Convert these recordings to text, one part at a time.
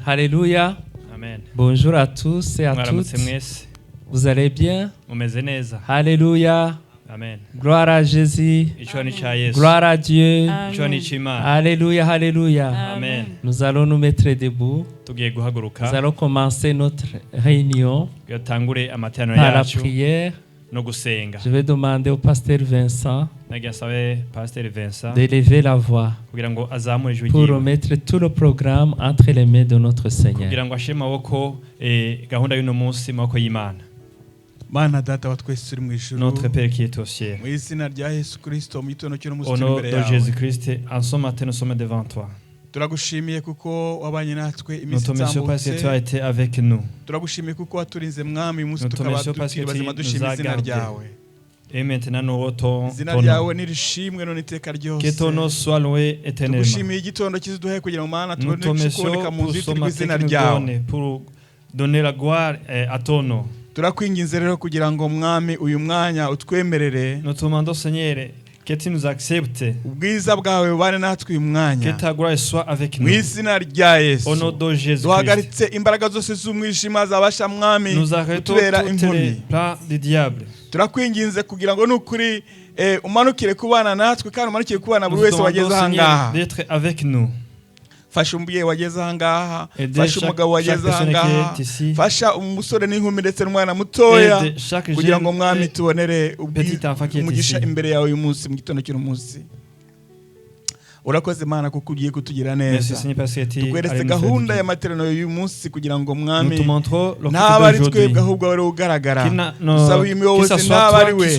Alléluia. Amen. Bonjour à tous et à toutes. Vous allez bien? Alléluia. Amen. Gloire à Jésus. Gloire à Dieu. Alléluia, alléluia. Amen. Nous allons nous mettre debout. Nous allons commencer notre réunion par la prière. Je vais demander au pasteur Vincent d'élever la voix pour remettre tout le programme entre les mains de notre Seigneur. Notre Père qui est au ciel, au nom de Jésus-Christ, en ce matin nous sommes devant toi. Nous te remercions parce que tu as été avec nous. Nous te remercions parce que tu nous as gardés. Et maintenant nous retournons ton nom. Que ton nom soit loué éternellement. Nous te remercions pour ce matin que nous donnes pour donner la gloire à ton nom. Turakwinginze rero kugira ngo mwami uyu mwanya utwemerere. Nous te demandons Seigneur que tu nous acceptes. Ubwiza bwawe bubane natwe uyu mwanya. Que ta gloire soit avec nous. Mu izina rya Yesu. Au nom de Jésus. Duhagaritse imbaraga zose z'umwijima zabasha mwami kutubera impumyi. Plan du diable. Turakwinginze kugira ngo nukuri umanukire kubana natwe kandi umanukire kubana buri wese wageze ahangaha. D'être avec nous. Fasha umubyeyi wageze ahangaha, fasha umugabo wageze ahangaha, fasha umusore n'inkumi ndetse n'umwana mutoya kugira ngo mwami tubonere umugisha imbere yawe uyu munsi mu gitondo cy'uyu munsi. Urakoze Mana kuko ugiye kutugira neza. Tukweretse gahunda y'amateraniro y'uyu munsi kugira ngo mwami ntabari twebwe ahubwo wari ugaragara. Usaba imiyobozi ntabari we,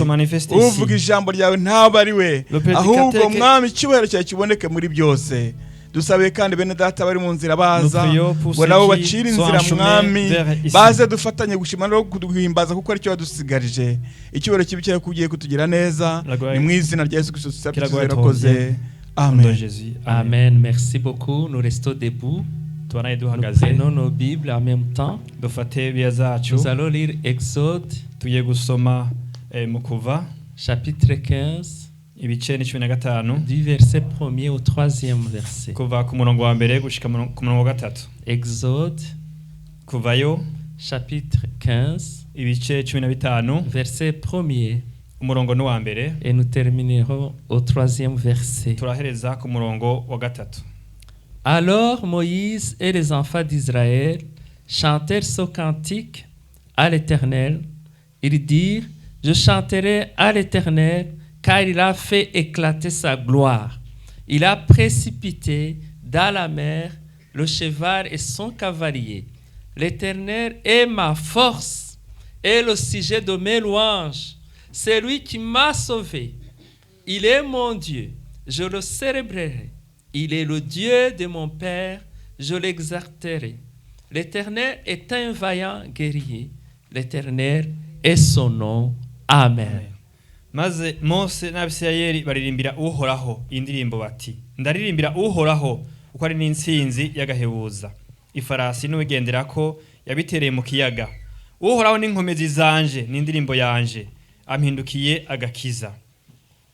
uvuga ijambo ryawe ntabari we, ahubwo mwami icyubahiro cyawe kiboneke muri byose. Dusabe kandi bene data bari mu nzira baza ngo nabo bacira inzira mwami baze dufatanye gushima no kuduhimbaza kuko ari cyo wadusigarije. Icyubahiro kibi cyawe kugiye kutugira neza ni mu izina rya Yesu Kristo tuzerakoze. Amen. Amen. Merci beaucoup. Nous restons debout. Nous prenons nos Bibles en même temps. Nous allons lire Exode chapitre 15 du verset 1er au 3e verset. Exode chapitre 15 verset 1er. Et nous terminerons au 3e verset. Alors Moïse et les enfants d'Israël chantèrent ce cantique à l'Éternel. Ils dirent: je chanterai à l'Éternel, car il a fait éclater sa gloire. Il a précipité dans la mer le cheval et son cavalier. L'Éternel est ma force et le sujet de mes louanges. C'est lui qui m'a sauvé. Il est mon Dieu, je le célébrerai. Il est le Dieu de mon Père, je l'exalterai. L'Éternel est un vaillant guerrier. L'Éternel est son nom. Amen. Maze Mose n'Abisirayeli baririmbira uhoraho indirimbo bati: ndaririmbira uhoraho uko ari n'insinzi y'agahebuza. Ifarasi n'uwigenderako yabitereye mu kiyaga. Uhoraho n'inkomezi zanje n'indirimbo yanje, ampindukiye agakiza.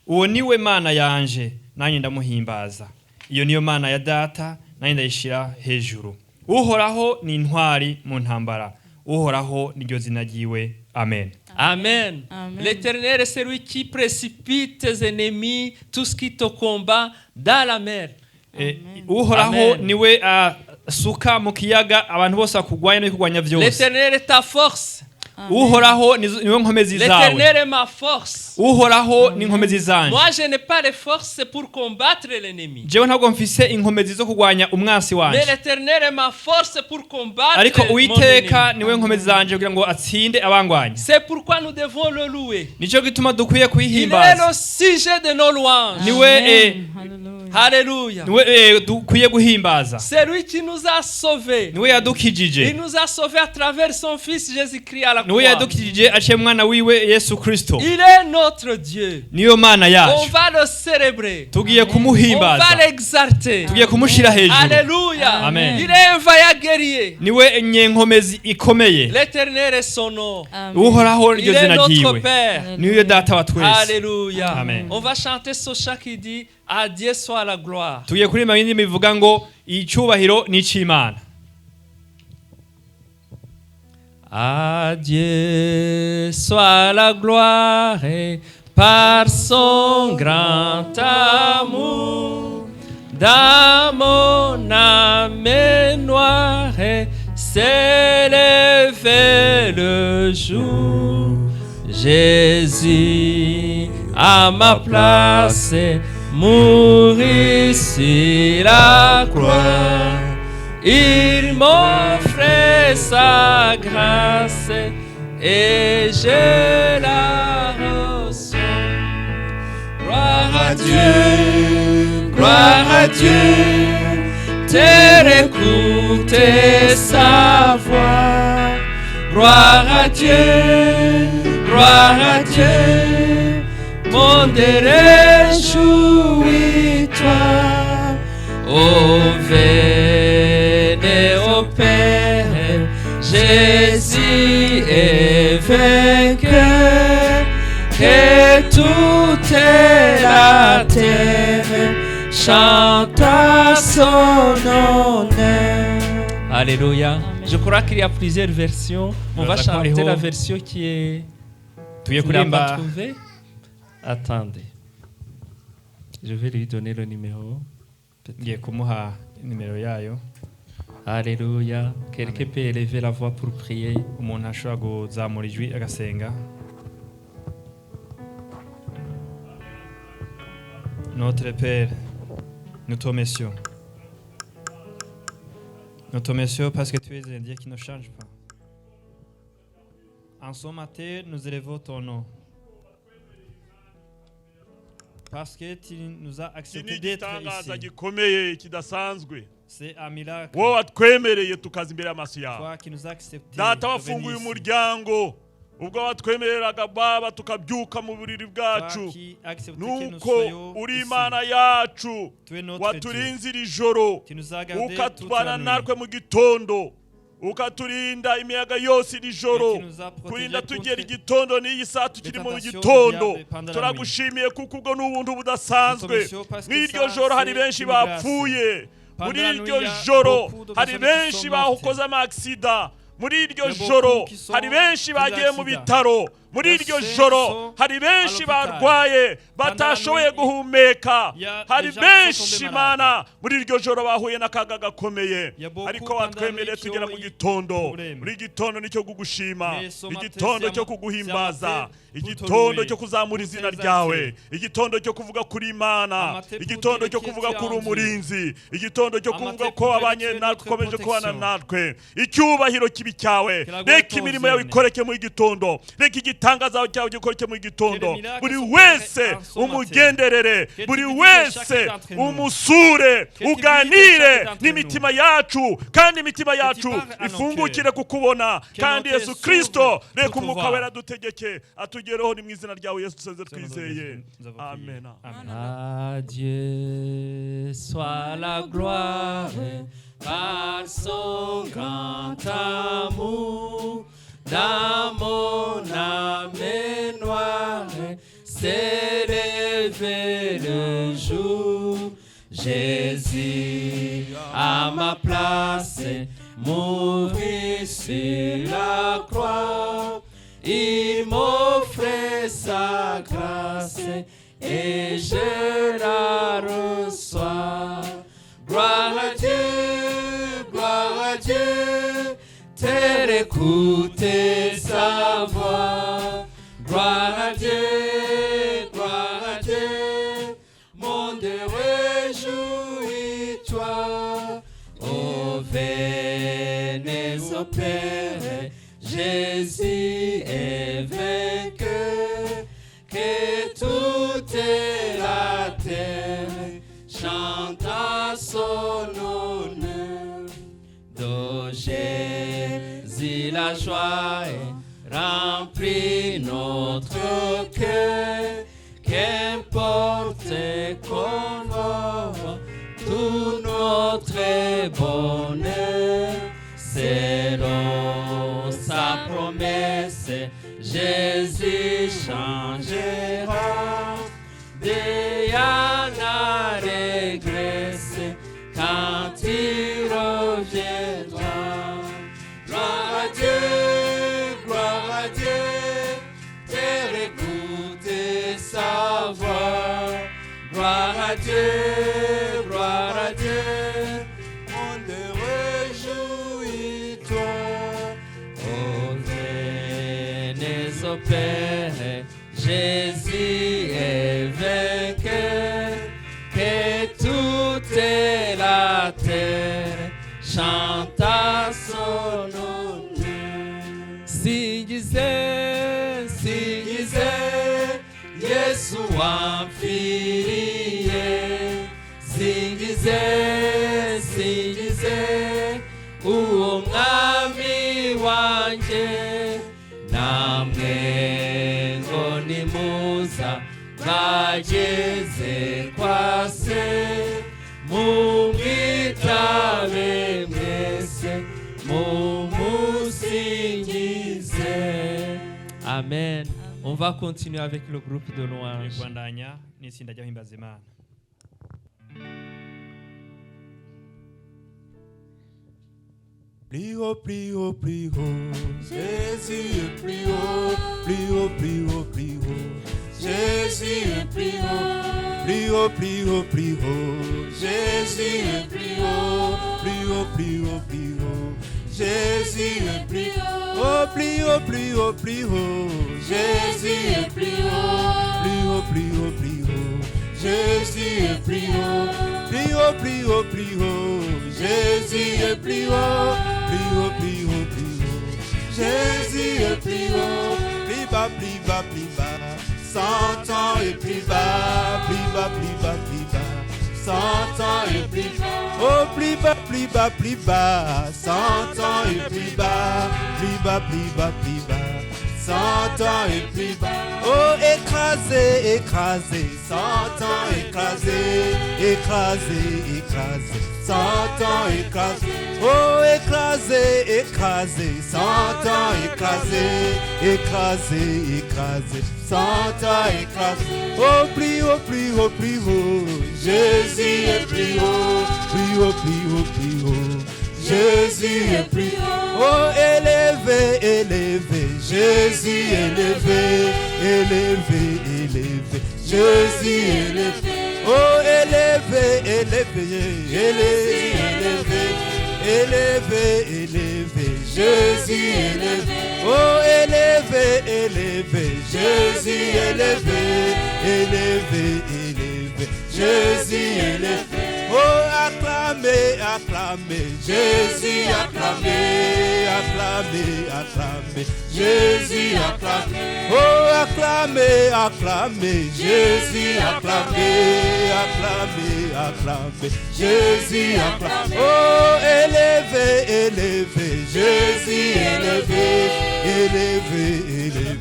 Uwo niwe Mana yanje, nanjye ndamuhimbaza. Iyo niyo Mana ya data, nanjye ndayishira hejuru. Uhoraho ni intwari mu ntambara. Uhoraho niryo zina ryiwe. Amen. Amen. Amen. L'Éternel est celui qui précipite tes ennemis, tout ce qui te combat dans la mer. Uhoraho niwe suka mu kiyaga abantu bose akugwanya no kugwanya vyose. L'Éternel est ta force. Uhoraho niwe nkomezi zawe. L'Éternel est ma force. Uhoraho ni nkomezi zanje. Moi je n'ai pas de force pour combattre l'ennemi. Jewe ntabwo mfise inkomezi zo kugwanya umwasi wanje. Mais l'Éternel est ma force pour combattre. Ariko Uwiteka niwe nkomezi zanje kugira ngo atsinde abangwanya. C'est pourquoi nous devons le louer. Nico gituma dukwiye kwihimbaza. Il est le sujet de nos louanges. Niwe Alléluia. Dukwiye guhimbaza. C'est lui qui nous a sauvés. Niwe yadukijije. Il nous a sauvés à travers son fils Jésus-Christ à la croix. Niwe yadukijije aciye mwana wiwe Yesu Kristo. Il est notre Dieu. Niyo Mana yacu. On va le célébrer. Tugiye kumuhimbaza. On va l'exalter. Tugiye kumushira hejuru. Alléluia. Amen. Il est un vaillant guerrier. Niwe nyenkomezi ikomeye. L'Éternel est son nom. Uhoraho niryo zina ryiwe. Il est notre Père. Niyo data wa twese. Alléluia. Amen. On va chanter ce chant qui dit: à Dieu soit la gloire. Tugiye kuririmba indirimbo ivuga ngo icyubahiro ni cy'Imana. À Dieu soit la gloire et par son grand amour, dans mon âme noire s'est levé le jour. Jésus à ma place mourit sur la croix. Il m'offre sa grâce et je la reçois. Gloire à Dieu, t'es écouter sa voix. Gloire à Dieu, mon réjouis-toi. Oh, venez au Père, Jésus est vainqueur, que toute la terre chante à son honneur. Alléluia. Je crois qu'il y a plusieurs versions. On va chanter la version qui est... Tu l'as pas trouvée? Attendez. Je vais lui donner le numéro. Alléluia. Quelqu'un peut élever la voix pour prier. Notre Père, nous te remercions. Nous te remercions parce que tu es un Dieu qui ne change pas. En ce matin, nous élevons ton nom. Parce que tu nous as accepté d'être ici. C'est un miracle. Toi qui nous as accepté. Data wafunguye umuryango ubwo watwemereraga baba tukabyuka mu buriri bwacu nuko uri Imana yacu waturinze iri joro ukatubana natwe mu gitondo ukaturinda imiyaga yose iri joro kurinda tugera igitondo n'iyi saa tukiri mu gitondo. Turagushimiye kuko ubwo n'ubuntu budasanzwe. Mw'iryo joro hari benshi bapfuye, muri iryo joro hari benshi bahukoze amaksida, muri iryo joro hari benshi bagiye mu bitaro, muri iryo joro hari benshi barwaye batashoboye guhumeka, hari benshi Mana muri iryo joro bahuye n'akaga gakomeye, ariko watwemereye tugera mu gitondo. Muri gitondo nicyo kugushima, igitondo cyo kuguhimbaza, igitondo cyo kuzamura izina ryawe, igitondo cyo kuvuga kuri Imana, igitondo cyo kuvuga kuri umurinzi, igitondo cyo kuvuga ko abanye natwe ukomeje kubana natwe. Icyubahiro kibi cyawe, reka imirimo yawe ikoreke mu gitondo, reka igitangaza cyawe gikoreke mu gitondo. Buri wese umugenderere, buri wese umusure, uganire n'imitima yacu, kandi imitima yacu ifungukire kukubona. Kandi Yesu Kristo, reka umwuka wera dutegeke atugereho, ni mu izina ryawe Yesu tusenze twizeye. Amen. À Dieu soit la gloire par son grand amour. Dans mon âme noire s'est levé le jour. Jésus à ma place mourit sur la croix. Il m'offre sa grâce et je la reçois. Gloire à Dieu, t'es écouter sa voix. Gloire à Dieu, mon Dieu, réjouis-toi. Oh, venez au Père, Jésus est vainqueur, que toute la terre chante à son honneur. De Jésus la joie remplit notre cœur, qu'importe qu'on voit tout notre bonheur. Selon sa promesse, Jésus changera. Diana régresse quand il reviendra. Gloire à Dieu. opéré. Jésus est vainqueur, que toute la terre chante à son honneur. Singize, singize, Yesu wampfiriye. Singize, singize, uwo mwami wanje. Namwe ngo nimuza bageze kwa se, mumwitabe mwese mumusingize. Amen. On va continuer avec le groupe de louanges. Plus haut, plus haut, plus haut, Jésus est plus haut, plus haut, plus haut, plus haut, Jésus est plus haut, plus haut, plus haut, plus haut, Jésus est plus haut, plus haut, plus haut, plus haut, Jésus est plus haut, oh, plus haut, plus haut, plus haut, Jésus est plus haut, plus haut, plus haut, plus haut, Jésus est plus haut, plus haut, plus haut, plus haut, Jésus est plus haut. Plus haut, plus haut, plus haut, Jésus est plus haut, plus bas, plus bas, plus bas, 100 ans et plus bas, plus bas, plus bas, plus bas, 100 ans et plus bas, oh, plus bas, plus bas, plus bas, 100 ans et plus bas, plus bas, plus bas, plus bas, 100 ans et plus bas, oh, écrasé, écrasé, 100 ans écrasé, écrasé, écrasé, 100 ans écrasé, oh, écrasé, écrasé, 100 ans écrasé, écrasé, écrasé, 100 ans écrasé, oh, plus haut, plus haut, plus haut, Jésus est plus haut, plus haut, plus haut, plus haut, Jésus est plus haut, oh, élevé, élevé, Jésus élevé, élevé, élevé, Jésus élevé, oh, élevé, élevé, élevé, élevé, élevé, élevé, Jésus élevé, oh, élevé, élevé, Jésus élevé, élevé, élevé, Jésus élevé, oh, acclamez, acclamez, Jésus acclamez, acclamez, acclamez, Jésus acclamez, oh, acclamez, acclamez, Jésus acclamez, acclamez, acclamez, Jésus acclamez, oh, élevé, élevé, Jésus élevé, élevé, élevé,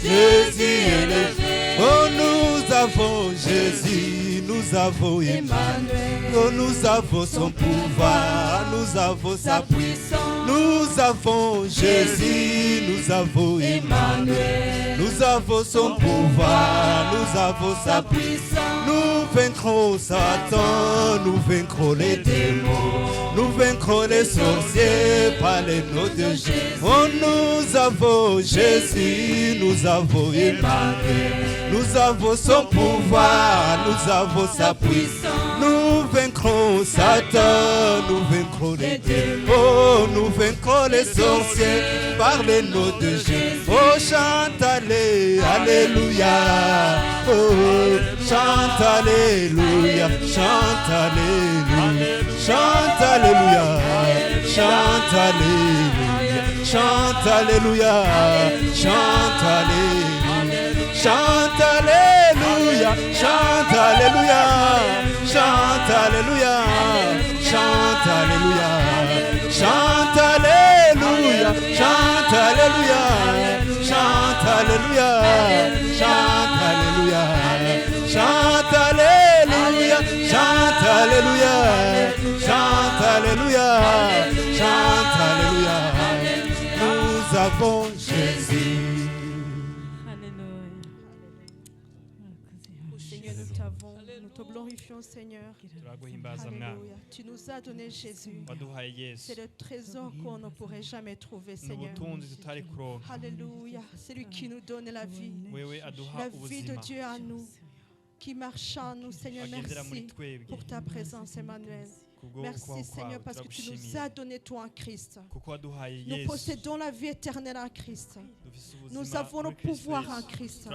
Jésus élevé, oh, nous avons Jésus, nous avons Emmanuel, oh, nous avons son pouvoir, nous avons sa puissance, nous avons Jésus, nous avons Emmanuel, nous avons son pouvoir, nous avons sa puissance, nous vaincrons Satan, nous vaincrons les démons, nous vaincrons les sorciers par les noms de Jésus, oh, nous avons Jésus, nous avons Emmanuel, nous avons son pouvoir, nous avons sa puissance, nous vaincrons Satan, nous vaincrons les démons, oh, nous vaincrons les sorciers par les noms de Jésus, oh, chante alléluia, oh, chante alléluia, chante alléluia, chante alléluia, chante alléluia, chante alléluia, chante alléluia, chante alléluia, chante alléluia, chante alléluia, chante alléluia, chante alléluia, chante alléluia, chante alléluia, chante alléluia, chante alléluia, chante alléluia, chante alléluia, chante alléluia, nous avons Jésus. Nous te glorifions, Seigneur. Alléluia. Tu nous as donné Jésus. C'est le trésor qu'on ne pourrait jamais trouver, Seigneur. Alléluia. C'est lui qui nous donne la vie. La vie de Dieu à nous, qui marche en nous, Seigneur. Merci pour ta présence, Emmanuel. Merci Seigneur parce que tu nous as donné toi en Christ. Nous possédons la vie éternelle en Christ. Nous avons le pouvoir en Christ.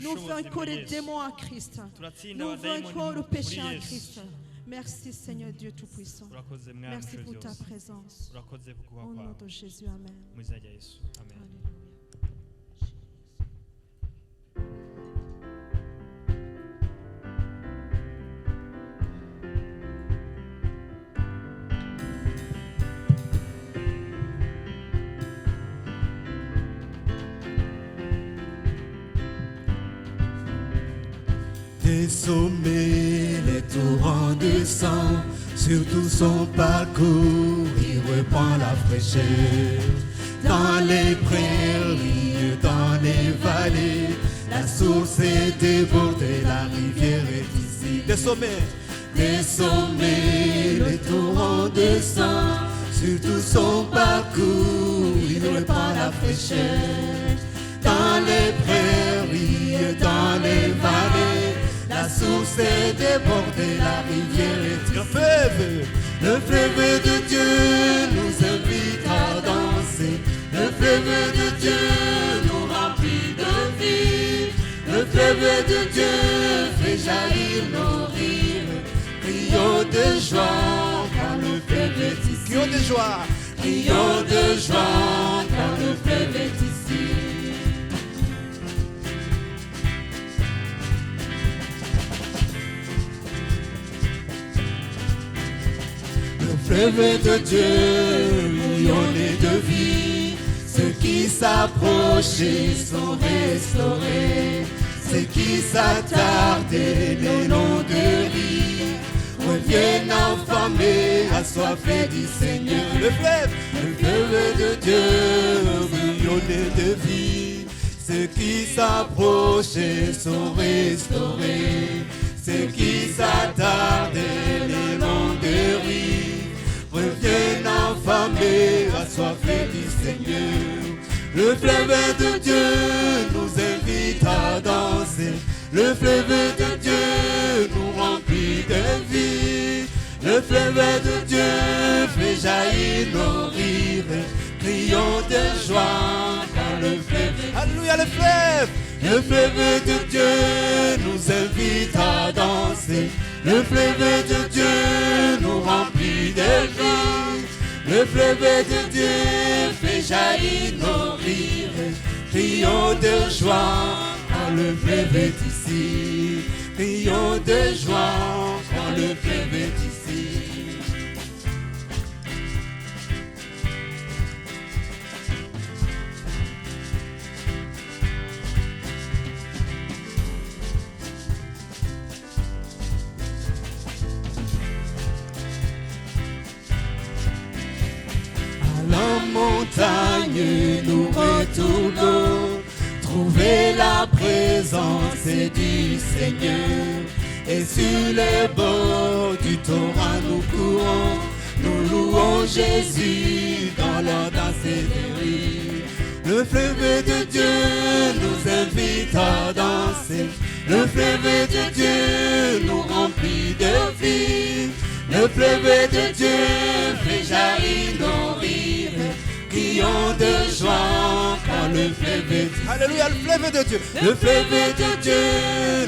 Nous vainquons les démons en Christ. Nous vainquons le péché en Christ. Merci Seigneur Dieu Tout-Puissant. Merci pour ta présence. Au nom de Jésus, Amen. Des sommets, les torrents de sang, sur tout son parcours, il reprend la fraîcheur. Dans les prairies, dans les vallées, la source est débordée, la rivière est ici. Des sommets, les torrents de sang, sur tout son parcours, il reprend la fraîcheur. Dans les prairies, dans les vallées, la source est débordée, la rivière est ici. Le fleuve de Dieu nous invite à danser. Le fleuve de Dieu nous remplit de vie. Le fleuve de Dieu fait jaillir nos rires. Crions de joie car le fleuve est ici. Crions de joie. Crions de joie car le fleuve est ici. Le fleuve de Dieu, bouillonné de vie, ceux qui s'approchaient sont restaurés, ceux qui s'attardaient le long de rire, reviennent enflammés, assoiffés du Seigneur. Le fleuve de Dieu, bouillonné de vie, ceux qui s'approchaient sont restaurés, ceux qui s'attardaient le long de rire, reviennent affamés, assoiffés du Seigneur. Le fleuve de Dieu nous invite à danser. Le fleuve de Dieu nous remplit de vie. Le fleuve de Dieu fait jaillir nos rires. Crions de joie car le fleuve. Alléluia, le fleuve. Le fleuve de Dieu nous invite à danser. Le fleuve de Dieu nous remplit de vie. Le fleuve de Dieu fait jaillir nos rires. Crions de joie quand le fleuve est ici. Crions de joie quand le fleuve est ici. La montagne nous retournons, trouver la présence du Seigneur. Et sur les bords du torrent nous courons, nous louons Jésus dans la danse des rires. Le fleuve de Dieu nous invite à danser. Le fleuve de Dieu nous remplit de vie. Le fleuve de Dieu fait jaillir nos rires. Crions de joie quand le fleuve est ici. Alléluia, le fleuve de Dieu. Le fleuve de Dieu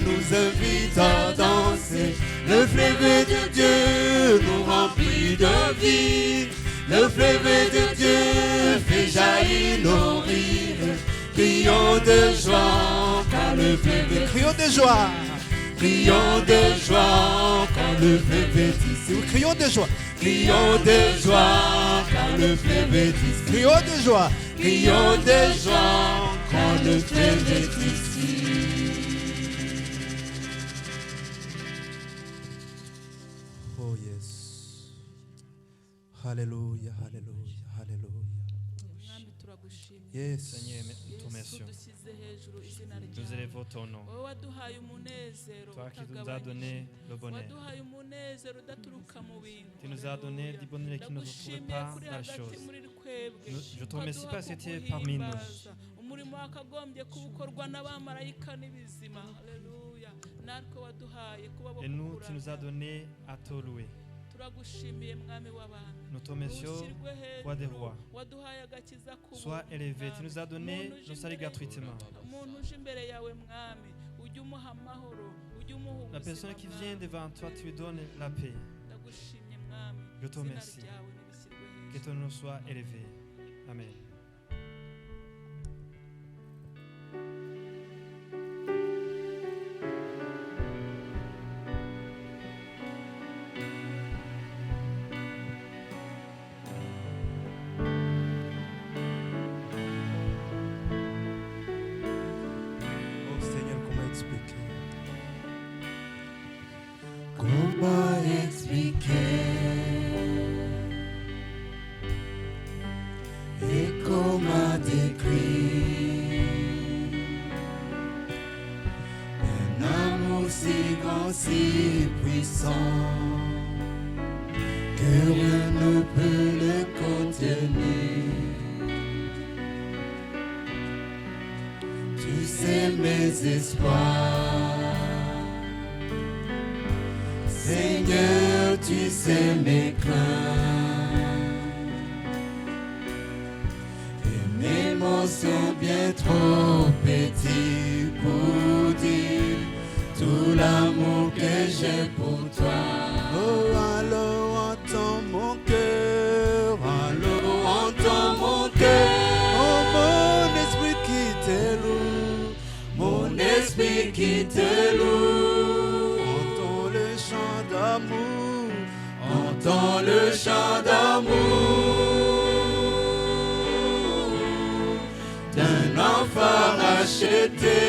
nous invite à danser. Le fleuve de Dieu nous remplit de vie. Le fleuve de Dieu fait jaillir nos rires. Crions de joie quand le fleuve est ici. Crions de joie. Crions de joie quand le fleuve est ici. Crions de joie. Crions de joie quand le fleuve est ici. Crions de joie. Crions de joie quand le fleuve est ici. Oh yes. Hallelujah, hallelujah, hallelujah. Yes. Seigneur, nous te remercions. Nous élevons ton nom. Toi qui nous as donné le bonheur. Tu nous as donné du bonheur qui ne se trouve pas dans les choses. Je te remercie parce que tu es parmi nous. Et nous, tu nous as donné à te louer. Nous te remercions, roi des rois. Sois élevé. Tu nous as donné nos saluts gratuitement. La personne qui vient devant toi, tu lui donnes la paix. Je te remercie. Que ton nom soit élevé. Amen. Comment expliquer et comment décrire un amour si grand, si puissant que rien ne peut le contenir. Tu sais mes espoirs, Seigneur, tu sais mes craintes et mes mots sont bien trop petits pour dire tout l'amour que j'ai pour toi. Oh, alors entends mon cœur, alors entends mon cœur. Oh, mon esprit qui te loue, mon esprit qui te loue. Entends le chant d'amour d'un enfant racheté.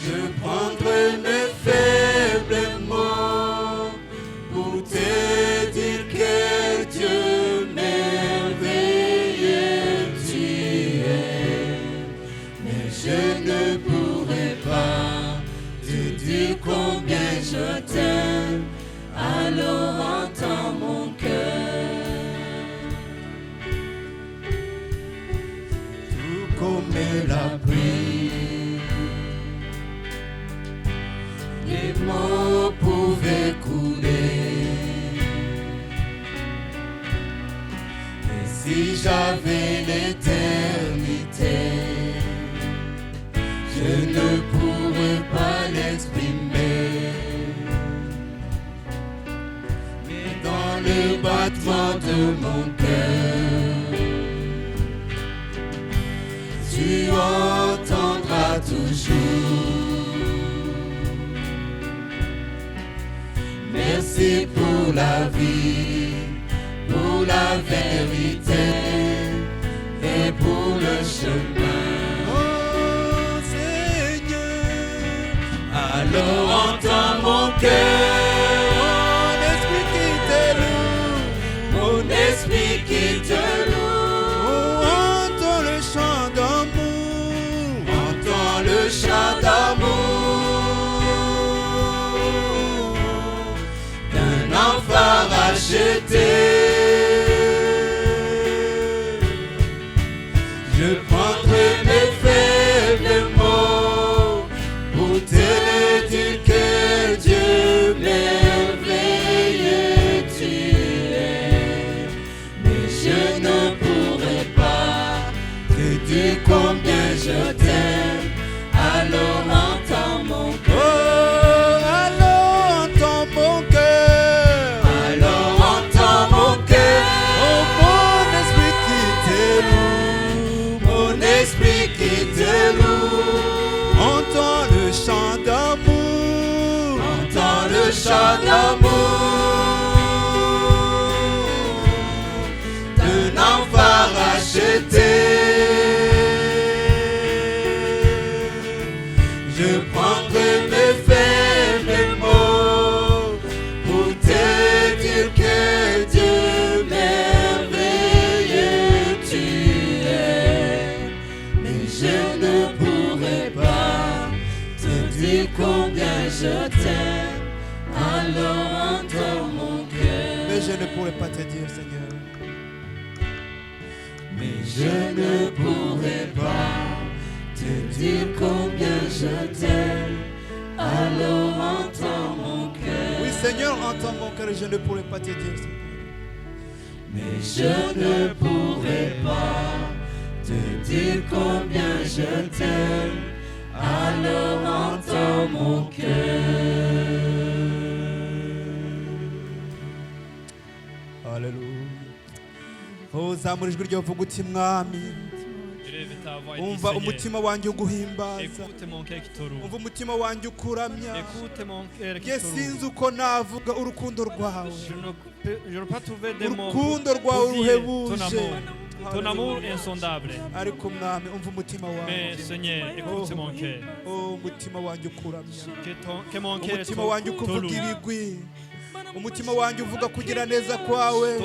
Je prendrai mes faibles mots pour te dire que Dieu merveilleux tu es, mais je ne pourrai pas dire combien je t'aime, alors entends mon cœur. Tout comme la pluie, les mots pouvaient couler. Et si j'avais l'éternité, je ne pourrais pas l'exprimer, mais dans le battement de mon cœur, tu entendras toujours. Merci pour la vie, pour la vérité et pour le chemin. Alors entends mon cœur, mon esprit qui te loue, mon esprit qui te loue. Oh, entends le chant d'amour, entends le chant d'amour d'un enfant racheté. Je prendrai mes faibles mots pour te dire que Dieu merveilleux tu es, mais je ne pourrai pas te dire combien je t'aime, alors entends mon cœur. Oh, alors entends mon cœur, alors entends mon cœur. Oh, mon esprit qui te loue, mon esprit qui te loue. Entends le chant d'amour, entends le chant d'amour d'un enfant racheté. Je prendrai mes faibles mots pour te dire que Dieu merveilleux tu es, mais je ne pourrai pas te dire combien je t'aime, alors entends mon cœur. Mais je ne pourrai pas te dire, Seigneur. Mais je ne pourrai pas te dire combien je t'aime, alors entends mon cœur. Oui Seigneur, entends mon cœur et je ne pourrai pas te dire. Mais je ne pourrai pas te dire combien je t'aime, alors entends mon cœur. Alléluia. Oh, zamura ijwi ryawe uvuga uti mwami, umva umutima wanjye uguhimbaza, umva umutima wanjye ukuramya. Nge sinzi uko navuga urukundo rwawe, urukundo rwawe ruhebuje, ton amour insondable. Ariko mwami umva umutima Mais Seigneur, écoute mon cœur. Oh, umutima wanjye ukuramya, Que mon cœur umutima wanjye ukuvuga ibigwi, umutima wanjye uvuga kugira neza kwawe,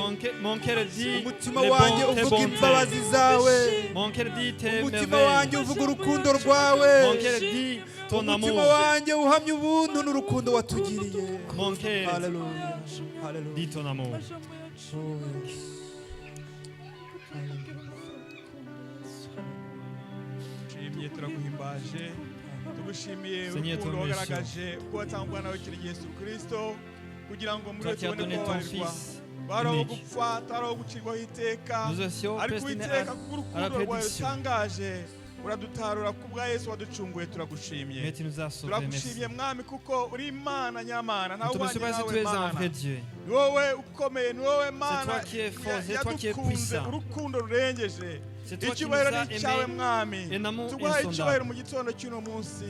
umutima wanjye uvuga imbabazi zawe, umutima wanjye uvuga urukundo rwawe, umutima wanjye uhamya ubuntu n'urukundo watugiriye. Haleluya, haleluya. Dis ton amour. Tugushimiye, turaguhimbaje, tugushimiye urukundo wagaragaje ubwo watanga umwana wawe Yesu Kristo kugira ngo muri tubone kubarirwa, baraho gupfa, taraho gucirwaho iteka, ariko iteka k'urukundo rwawe rutangaje uradutarura kubwa Yesu waducunguye. Turagushimiye, turagushimiye mwami kuko uri Imana nyamana, ntawe ubanye nawe Mana, ni wowe ukomeye, ni wowe Mana yadukunze urukundo rurengeje. Icyubahiro ni icyawe mwami, tuguhaye icyubahiro mu gitondo cy'uno munsi,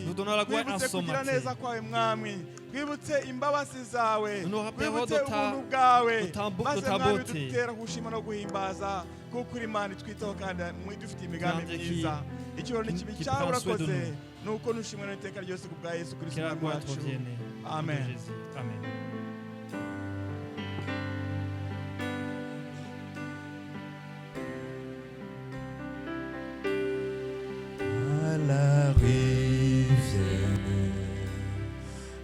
twibutse kugira neza kwawe mwami, twibutse imbabazi zawe, twibutse ubuntu bwawe, maze mwami dutera gushima no guhimbaza kuko uri Imana itwitaho kandi dufite imigambi myiza. Icyubahiro ni kibi cyawe urakoze, nuko nushimwe n'iteka ryose kubwa Yesu Kristo mwami wacu. Amen. Amen. La rivière,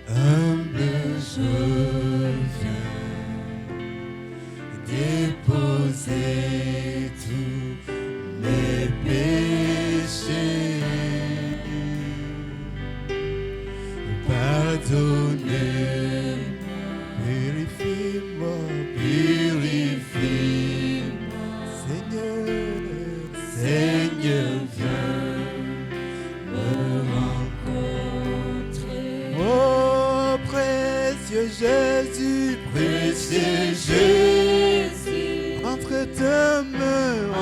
humble je viens déposer tous mes péchés, pardonnez-moi, purifie-moi, purifie-moi, Seigneur, Seigneur, viens Jésus, précieux Jésus, entre tes mains,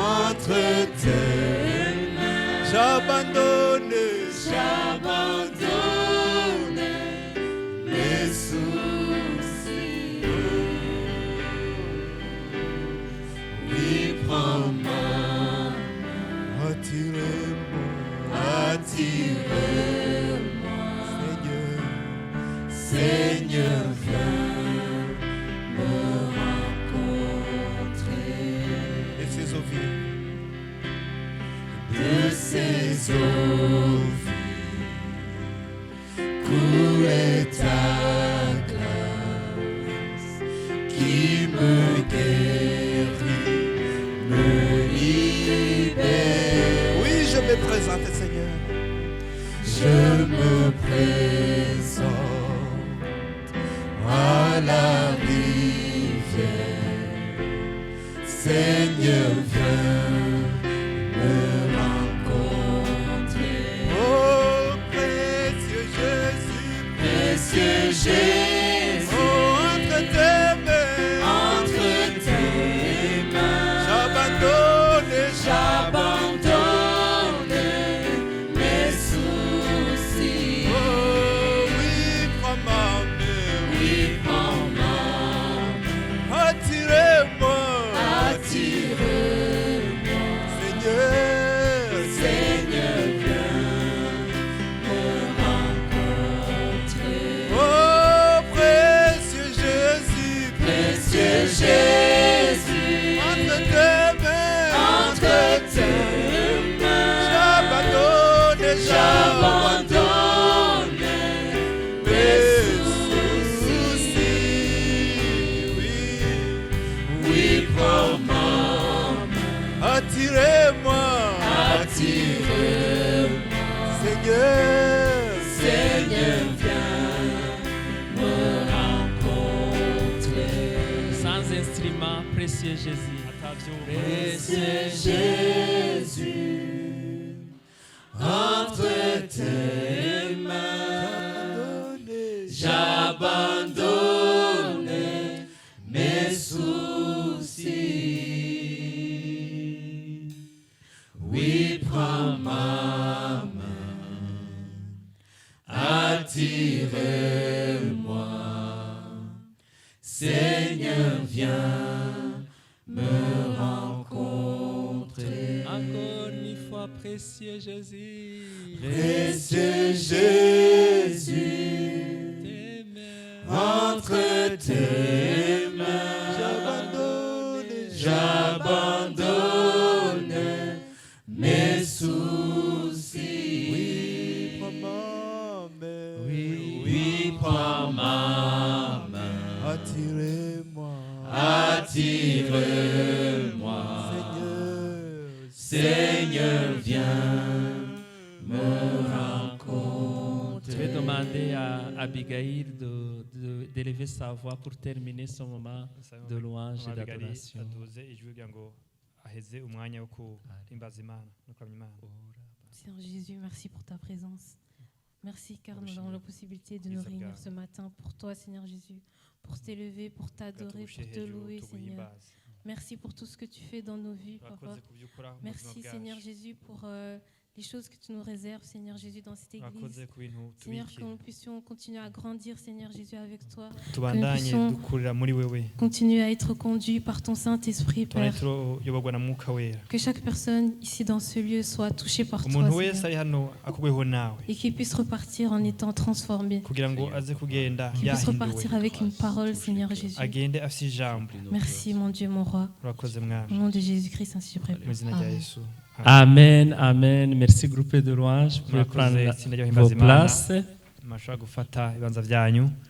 j'abandonne mes soucis. Oui, prends-moi, attire-moi, Seigneur, viens me rencontrer. Et ces eaux vives, de ces eaux vives, coulait ta grâce qui me guérit, me libère. Oui, je me présente, Seigneur. Je me présente à la rivière, Seigneur, viens me rencontrer. Oh, précieux Jésus, précieux Jésus, oh, entre tes mains, j'abandonne mes soucis. Oh, oui, prends ma main, oui, prends ma main, attirez-moi, Seigneur, Seigneur, viens me rencontrer. oh, précieux Jésus, précieux Jésus, entre tes mains, j'abandonne mes soucis. Oui, prends ma main, attirez-moi, attire-moi, Seigneur, Seigneur, viens sans instrument, précieux Jésus. Précieux Jésus, entre tes mains, j'abandonne mes soucis. Oui, prends ma main, attire-moi. Seigneur, viens me rencontrer. Encore une fois, précieux Jésus. Précieux Jésus, Tes mains, entre tes mains, j'abandonne mes soucis. Oui, prends ma main. Oui, prends ma main. Attirez-moi. Attire-moi. Seigneur, viens me rencontrer. Je vais demander à Abigail d'élever sa voix pour terminer ce moment de louange et d'adoration. Seigneur Jésus, merci pour ta présence. Merci car nous avons la possibilité de nous réunir ce matin pour toi, Seigneur Jésus, pour t'élever, pour t'adorer, pour te louer, Seigneur. Merci pour tout ce que tu fais dans nos vies, Papa. Merci, Seigneur Jésus, pour les choses que tu nous réserves, Seigneur Jésus, dans cette église. Seigneur, que nous puissions continuer à grandir, Seigneur Jésus, avec toi. Que nous puissions continuer à être conduits par ton Saint-Esprit, Père. Que chaque personne ici dans ce lieu soit touchée par toi, Seigneur. Et qu'il puisse repartir en étant transformé. Qu'il puisse repartir avec une parole, Seigneur Jésus. Merci, mon Dieu, mon roi. Au nom de Jésus-Christ, ainsi je prie. Amen, amen. Merci, groupe de louange. Vous pouvez prendre vos places.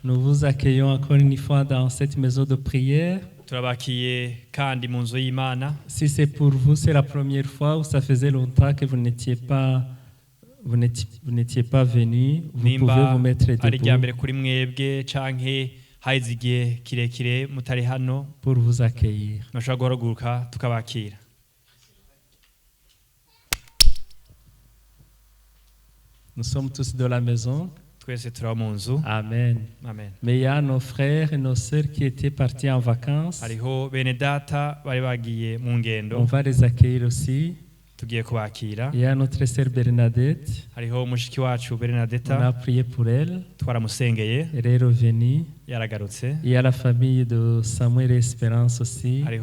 Nous vous accueillons encore une fois dans cette maison de prière. Si c'est pour vous, c'est la première fois ou ça faisait longtemps que vous n'étiez pas venu, vous pouvez vous mettre debout pour vous accueillir. Nous sommes tous de la maison. Amen. Mais il y a nos frères et nos sœurs qui étaient partis en vacances. On va les accueillir aussi. Il y a notre sœur Bernadette. On a prié pour elle. Elle est revenue. Il y a la famille de Samuel et Espérance aussi. Ils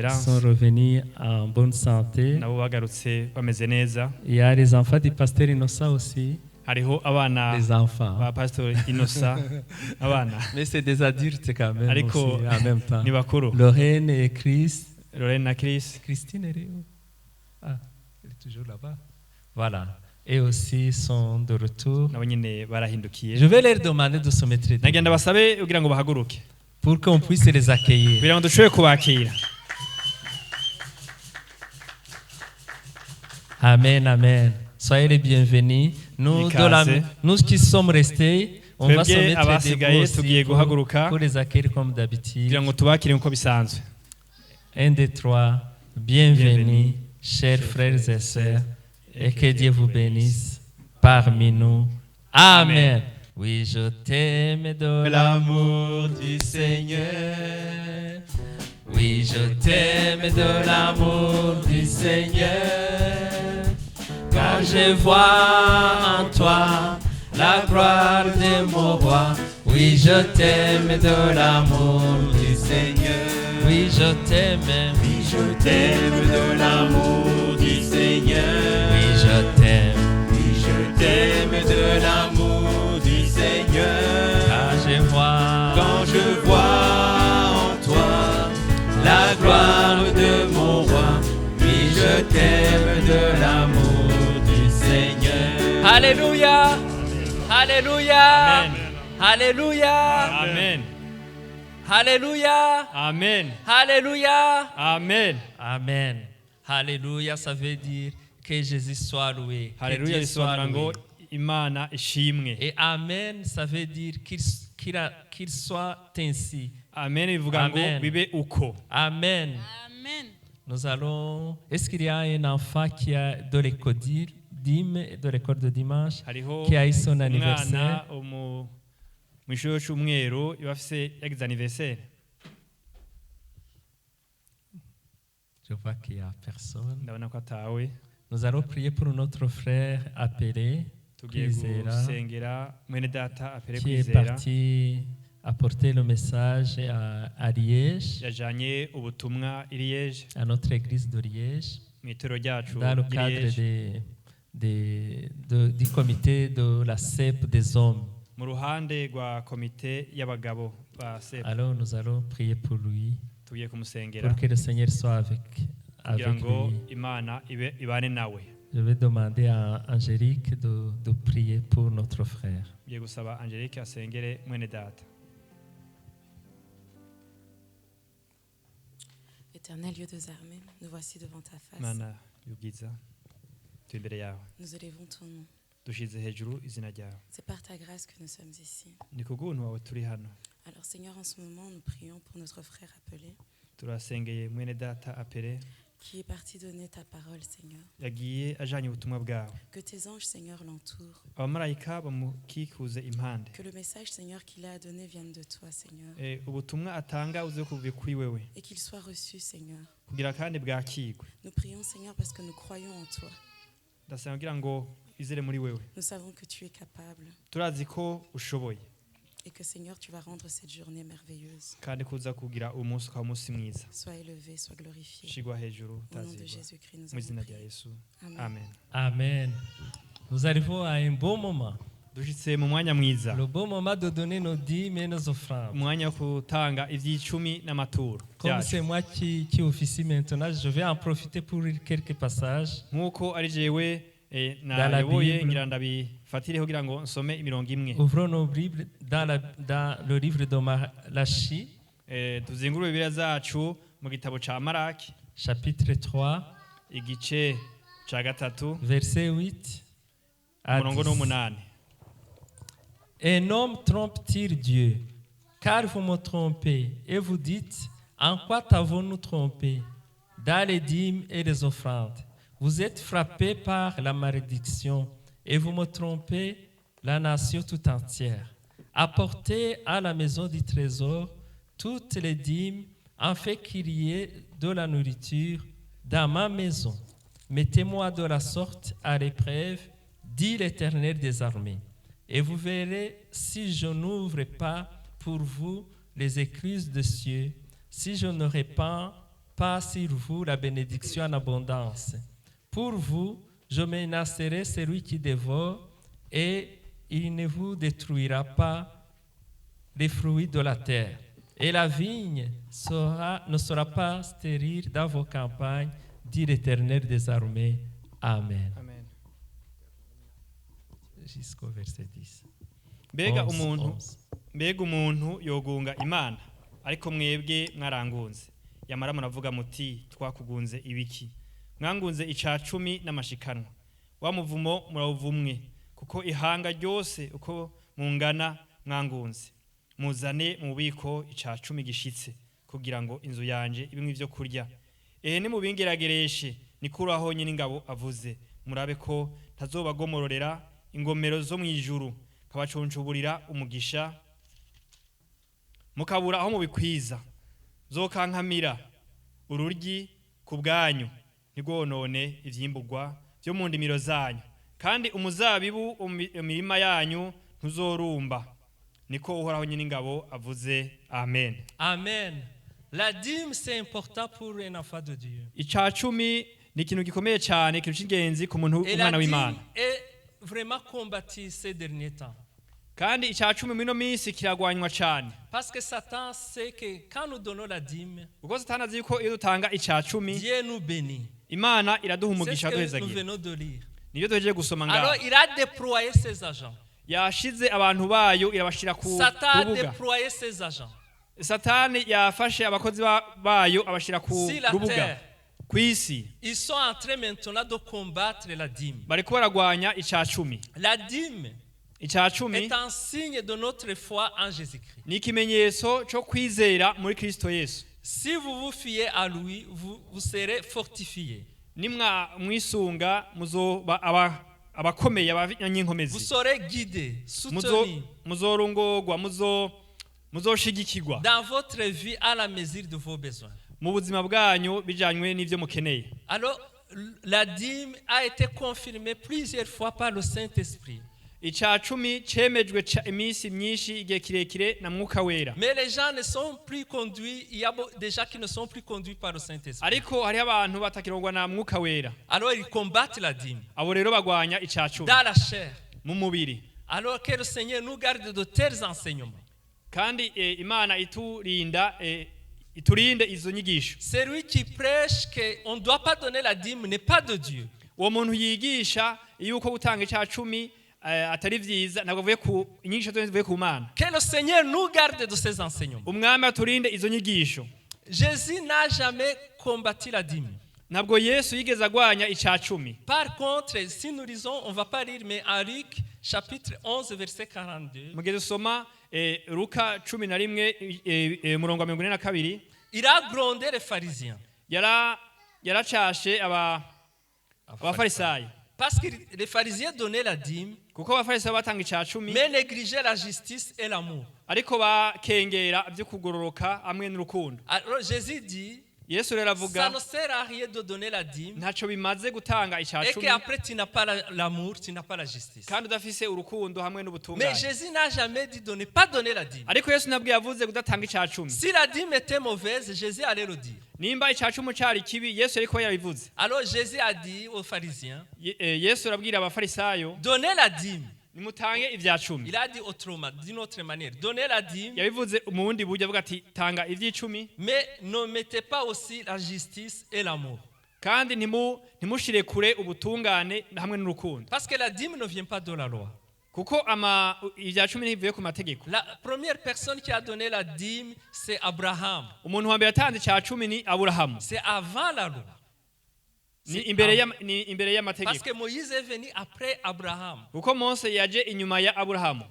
sont revenus en bonne santé. Il y a les enfants du pasteur Innocent aussi. Les enfants. Mais c'est des adultes quand même aussi, en même temps. Lorraine et Chris. Christine, elle est où? Ah, elle est toujours là-bas. Voilà. Et aussi sont de retour. Je vais leur demander de se mettre debout pour qu'on puisse les accueillir. Amen, amen. Soyez les bienvenus. Nous qui sommes restés, on va se mettre debout aussi pour les accueillir comme d'habitude. 1, 2, 3. Bienvenue, chers frères et sœurs, et que Dieu vous bénisse parmi nous. Amen. Oui, je t'aime de l'amour du Seigneur. Oui, je t'aime de l'amour du Seigneur. Car je vois en toi la gloire de mon roi. Oui, je t'aime de l'amour du Seigneur. Oui, je t'aime. Oui, je t'aime de l'amour du Seigneur. Oui, je t'aime. Oui, je t'aime de l'amour du Seigneur. Quand je vois en toi la gloire de mon roi. Oui, je t'aime de l'amour du Seigneur. Alléluia. Alléluia. Alléluia. Amen. Alléluia. Amen. Alléluia. Amen. Amen. Alléluia, ça veut dire que Jésus soit loué. Alléluia, Et Amen, ça veut dire qu'il soit ainsi. Amen bivuga ngo bibe uko. Amen. Amen. Nous allons. Est-ce qu'il y a un enfant qui a de l'école de l'école de dimanche qui a eu son anniversaire? Mwishuro cy'umweru yafise yagize anniversaire. Je vois qu'il y a personne. Ndabona ko atawe. Nous allons prier pour notre frère appelé Kwizera, qui est parti apporter le message à Liège, à notre église de Liège, dans le cadre du comité de la CEP des hommes. Alors nous allons prier pour lui, pour que le Seigneur soit avec lui. Je vais demander à Angélique de prier pour notre frère. Éternel Dieu des armées, nous voici devant ta face. Nous élevons ton nom. C'est par ta grâce que nous sommes ici. Alors Seigneur, en ce moment, nous prions pour notre frère appelé, qui est parti donner ta parole, Seigneur. Que tes anges, Seigneur, l'entourent. Que le message, Seigneur, qu'il a à donner vienne de toi, Seigneur. Et qu'il soit reçu, Seigneur. Nous prions, Seigneur, parce que nous croyons en toi. Nous savons que tu es capable. Et que, Seigneur, tu vas rendre cette journée merveilleuse. Sois élevé, sois glorifié. Au nom de Jésus-Christ, nous avons prié. Amen. Amen. Nous arrivons à un bon moment. Le bon moment de donner nos dîmes et nos offrandes. Comme c'est moi qui officie maintenant, je vais en profiter pour lire quelques passages. Dans la Bible. Ouvrons nos Bibles dans le livre de Malachie, chapitre 3, verset 8 à 10. Un homme trompe-t-il Dieu? Car vous me trompez et vous dites, en quoi t'avons-nous trompé? Dans les dîmes et les offrandes. Vous êtes frappés par la malédiction et vous me trompez, la nation tout entière. Apportez à la maison du trésor toutes les dîmes, afin qu'il y ait de la nourriture dans ma maison. Mettez-moi de la sorte à l'épreuve, dit l'Éternel des armées. Et vous verrez si je n'ouvre pas pour vous les écluses des cieux, si je ne répands pas sur vous la bénédiction en abondance. Pour vous, je menacerai celui qui dévore et il ne vous détruira pas les fruits de la terre. Et la vigne ne sera pas stérile dans vos campagnes, dit l'Éternel des armées. Amen. Amen. Jusqu'au verset 10. Mbega umuntu yogunga Imana ariko mwebwe mwarangunze. Yamara muravuga muti twakugunze ibiki? Mwangunze icacumi n'amashikanwa. Wa muvumo murawuvumwe kuko ihanga ryose uko mungana mwangunze. Muzane mu bubiko icacumi gishitse kugira ngo inzu yanje ibimwe ivyo kurya. Ni mubingeragereshe nikuraho nyine ingabo avuze. Murabe ko tazobagomororera ingomero zo mwijuru kabacuncuburira umugisha. Mukabura aho mubikwiza. Zokankamira ururyi ku bwanyu. Ntigonone ivyimburwa byo mu ndimiro zanyu kandi umuzabibu imirima yanyu ntuzorumba niko uhoraho nyine ingabo avuze. Amen. Amen. La dîme c'est important pour un enfant de Dieu. Icacumi ni ikintu gikomeye cyane, ikintu cy'ingenzi ku muntu umwana w'Imana. Et vraiment combattu ces derniers temps. Kandi icacumi muri no minsi kiragwanywa cyane. Parce que Satan sait que quand nous donnons la dîme, ubwo Satani azi ko iyo dutanga icacumi, Dieu nous bénit. Imana iraduha umugisha duhezagiye. Niyo tugiye gusoma ngaho. Alors il a déployé ses agents. Yashize abantu bayo irabashira ku rubuga. Satan a déployé ses agents. Satani yafashe abakozi bayo abashira ku rubuga. Kwisi. Ils sont en train maintenant de combattre la dîme. Bariko baragwanya icacumi. La dîme Icacumi est un signe de notre foi en Jésus-Christ. Ni ikimenyetso cyo kwizera muri Kristo Yesu. Si vous vous fiez à lui, vous serez fortifiés. Nimwa mwisunga muzoba abakomeye abanyenkomezi. Vous serez guidés, soutenus. Muzorongorwa, muzoshigikirwa. Dans votre vie à la mesure de vos besoins. Mu buzima bwanyu bijanywe n'ivyo mukeneye. Alors la dîme a été confirmée plusieurs fois par le Saint-Esprit. Icacumi cemejwe imisi myinshi igihe kirekire na Mwuka Wera. Mais les gens ne sont plus conduits, il y a des gens qui ne sont plus conduits par le Saint-Esprit. Ariko hari abantu batakirongwa na Mwuka Wera. Alors ils combattent la dîme. Abo rero bagwanya icacumi. Dans la chair. Mu mubiri. Alors que le Seigneur nous garde de tels enseignements. Kandi Imana iturinde izo nyigisho. Celui qui prêche qu'on ne doit pas donner la dîme n'est pas de Dieu. Uwo muntu yigisha yuko gutanga icacumi atari vyiza ntabwo avuye ku inyigisho zivuye ku Mana. Que le Seigneur nous garde de ces enseignements. Umwami aturinde izo nyigisho. Jésus n'a jamais combattu la dîme. Ntabwo Yesu yigeze agwanya icacumi. Par contre, si nous lisons, on va pas lire, mais en Luc chapitre 11 verset 42. Mugeze soma Luka 11 murongo wa 42. Il a grondé les pharisiens. Yaracashe abafarisayo. Parce que les pharisiens donnaient la dîme, kuko abafarisayo batanga icacumi, mais négligeaient la justice et l'amour. Ariko bakengera byo kugororoka hamwe n'urukundo. Alors Jésus dit, Yesu rero avuga, ça ne sert à rien de donner la dîme. Ntaco bimaze gutanga icacumi. Et qu'après tu n'as pas l'amour, tu n'as pas la justice. Kandi udafise urukundo hamwe n'ubutungane. Mais Jésus n'a jamais dit de ne pas donner la dîme. Ariko Yesu nabwiye avuze kudatanga icacumi. Si la dîme était mauvaise, Jésus allait le dire. Nimba icacumi cari kibi, Yesu ariko yabivuze. Alors Jésus a dit aux pharisiens, Yesu arabwira abafarisayo, donnez la dîme. Nimutange ivyacumi. Il a dit autrement, d'une autre manière, donnez la dîme. Yabivuze mu bundi buryo avuga ati tanga ivyicumi. Mais ne mettez pas aussi la justice et l'amour. Kandi ntimushire kure ubutungane hamwe n'urukundo. Parce que la dîme ne vient pas de la loi. Kuko ivyacumi ntibivuye ku mategeko. La première personne qui a donné la dîme, c'est Abraham. Umuntu wa mbere yatanze icacumi ni Aburahamu. C'est avant la loi. Ni imbere y'amategeko. Parce que Moïse est venu après Abraham. Kuko Mose yaje inyuma ya Aburahamu.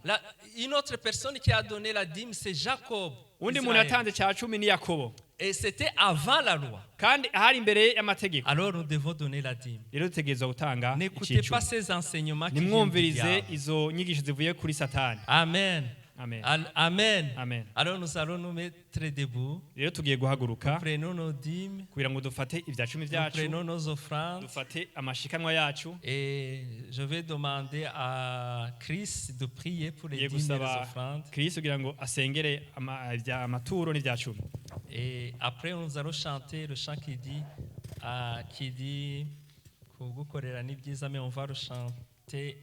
Une autre personne qui a donné la dîme, c'est Jacob. Undi muntu yatanze icacumi ni Yakobo. Et c'était avant la loi. Kandi ahari imbere y'amategeko. Alors nous devons donner la dîme. Rero dutegerezwa gutanga. N'écoutez pas ces enseignements qui viennent du Nimwumvirize diable. izo nyigisho zivuye kuri Satani. Amen. Amen. Amen. Amen. Alors nous allons nous mettre debout. Rero tugiye guhaguruka. Prenons nos dîmes. Kugira ngo dufate ivyacumi vyacu. Prenons nos offrandes. Dufate amashikanwa yacu. Et je vais demander à Chris de prier pour les dîmes et les offrandes. Chris kugira ngo asengere amaturo n'ivyacumi. Et après nous allons chanter le chant qui dit kugukorera ni byiza, mais on va le chanter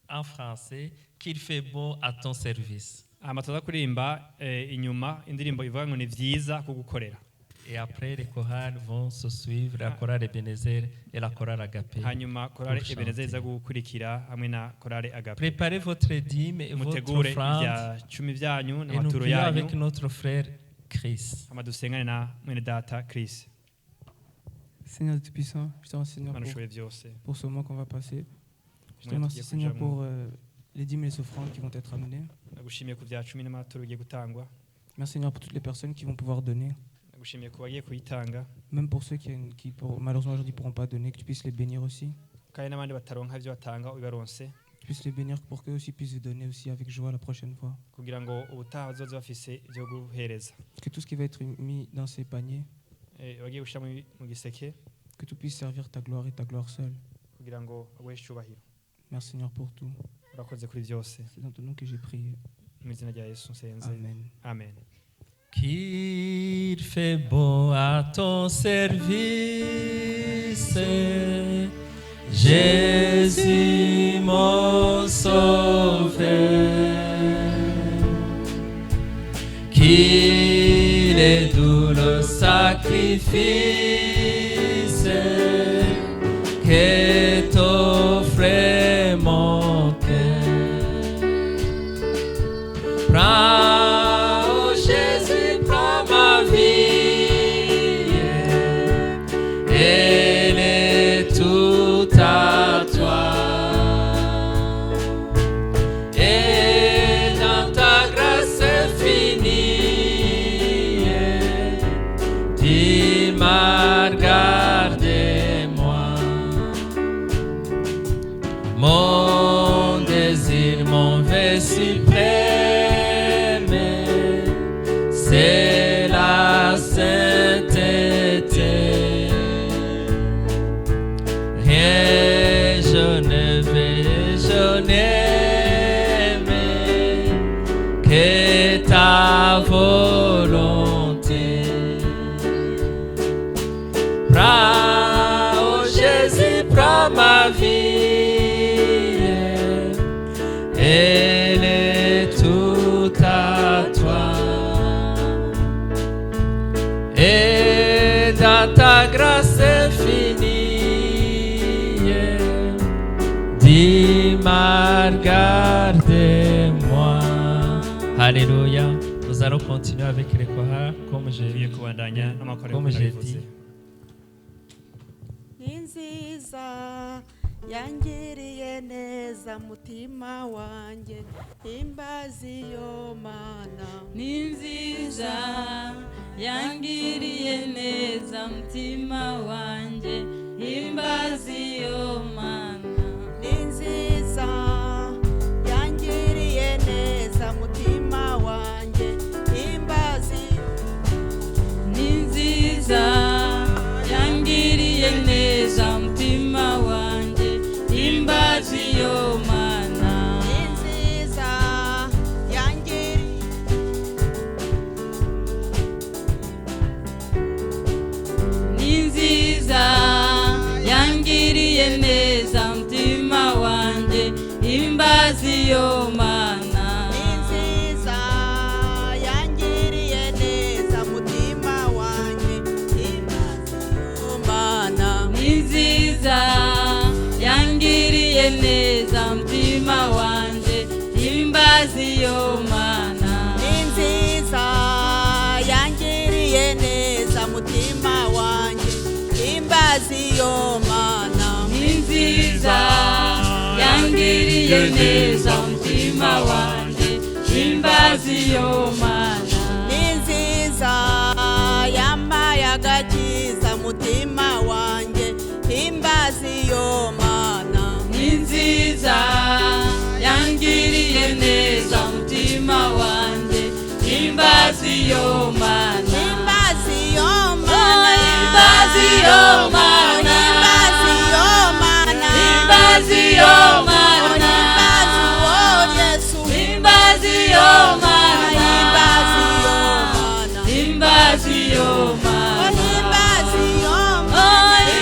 en français, qu'il fait beau à ton service. Amatoza kurimba inyuma indirimbo ivuga ngo ni vyiza kugukorera. Et après les chorales vont se suivre, la chorale Ebenezer et la chorale Agapé. Hanyuma chorale Ebenezer iza gukurikira hamwe na chorale Agapé. Préparez votre dîme et votre offrande. Ivyacumi vyanyu et nous prions avec notre frère Chris. Amadusengane na mwene data Chris. Seigneur Tout-Puissant, je te remercie Seigneur pour ce moment qu'on va passer. Je te remercie Seigneur pour les dîmes et les offrandes qui vont être amenées. Merci Seigneur pour toutes les personnes qui vont pouvoir donner. Même pour ceux qui malheureusement aujourd'hui ne pourront pas donner, que tu puisses les bénir aussi. Tu puisses les bénir pour qu'eux aussi puissent donner aussi avec joie la prochaine fois. Que tout ce qui va être mis dans ces paniers, que tout puisse servir ta gloire et ta gloire seule. Merci Seigneur pour tout. C'est dans ton nom que j'ai prié. Amen. Amen. Qu'il fait beau à ton service, Jésus mon sauveur, qu'il est doux le sacrifice que t'offre mon cœur. Prends, oh Jésus, prends ma vie, elle est toute à toi. Et dis-moi, regardez-moi. Mon désir, mon vœu suprême, c'est la sainteté. Rien je ne veux, je n'aime que ta volonté. Prends, oh Jésus, prends ma vie, elle est toute à toi. Et dans ta grâce infinie, dis-moi, regardez-moi. Alléluia. Nous allons continuer avec les chorales comme j'ai dit. Ninziza yangiriye neza mutima wanjye imbazi yo mana. Ninziza yangiriye neza mutima wanjye imbazi yo mana. Ninziza yangiriye neza mutima wanjye imbazi. Ninziza yangiriye neza mutima wanjye imbazi yo mana. Ninziza yangiriye Ninziza yangiriye neza mutima wanjye imbazi yo mana. Ninziza yangiriye neza mutima wanjye imbazi yo mana. Ninziza yangiriye neza mutima wanjye imbazi yo mana. Ninziza yangiriye neza mutima wanjye imbazi yo mana. Ninziza yangiriye neza mutima wanjye imbazi yo mana. Ninziza yampaye agakiza mutima wanjye imbazi yo mana. Ninziza yangiriye neza mutima wanjye imbazi yo mana. Imbazi yo mana. Imbazi yo mana. Imbazi yo mana. Imbazi yo mana. Imbazi yo mana. Imbazi yo mana.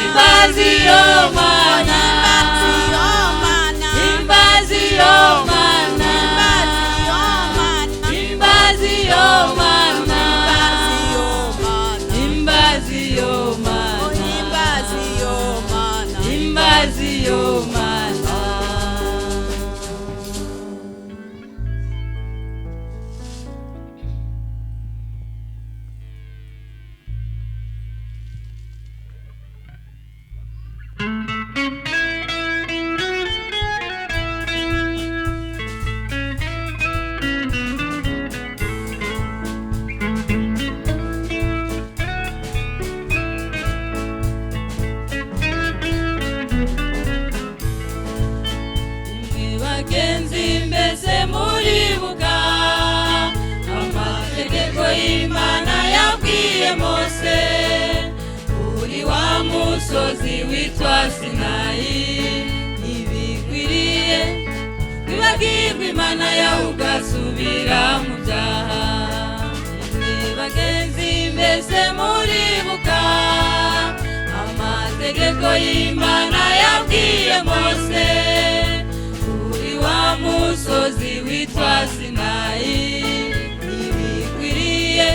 Imbazi yo mana. Imbazi yo mana. Imbazi yo mana. Imbazi yo mana. Imbazi yo mana. Imbazi yo mana. Imwe bagenzi mbese muribuka amategeko y'Imana yabwiye Mose kuri wa musozi witwa Sinayi. Ntibikwiriye kwibagirwa Imana yawe ugasubira mu byaha. Imwe bagenzi mbese muribuka amategeko y'Imana yabwiye Mose kuri wa musozi witwa Sinayi. Ntibikwiriye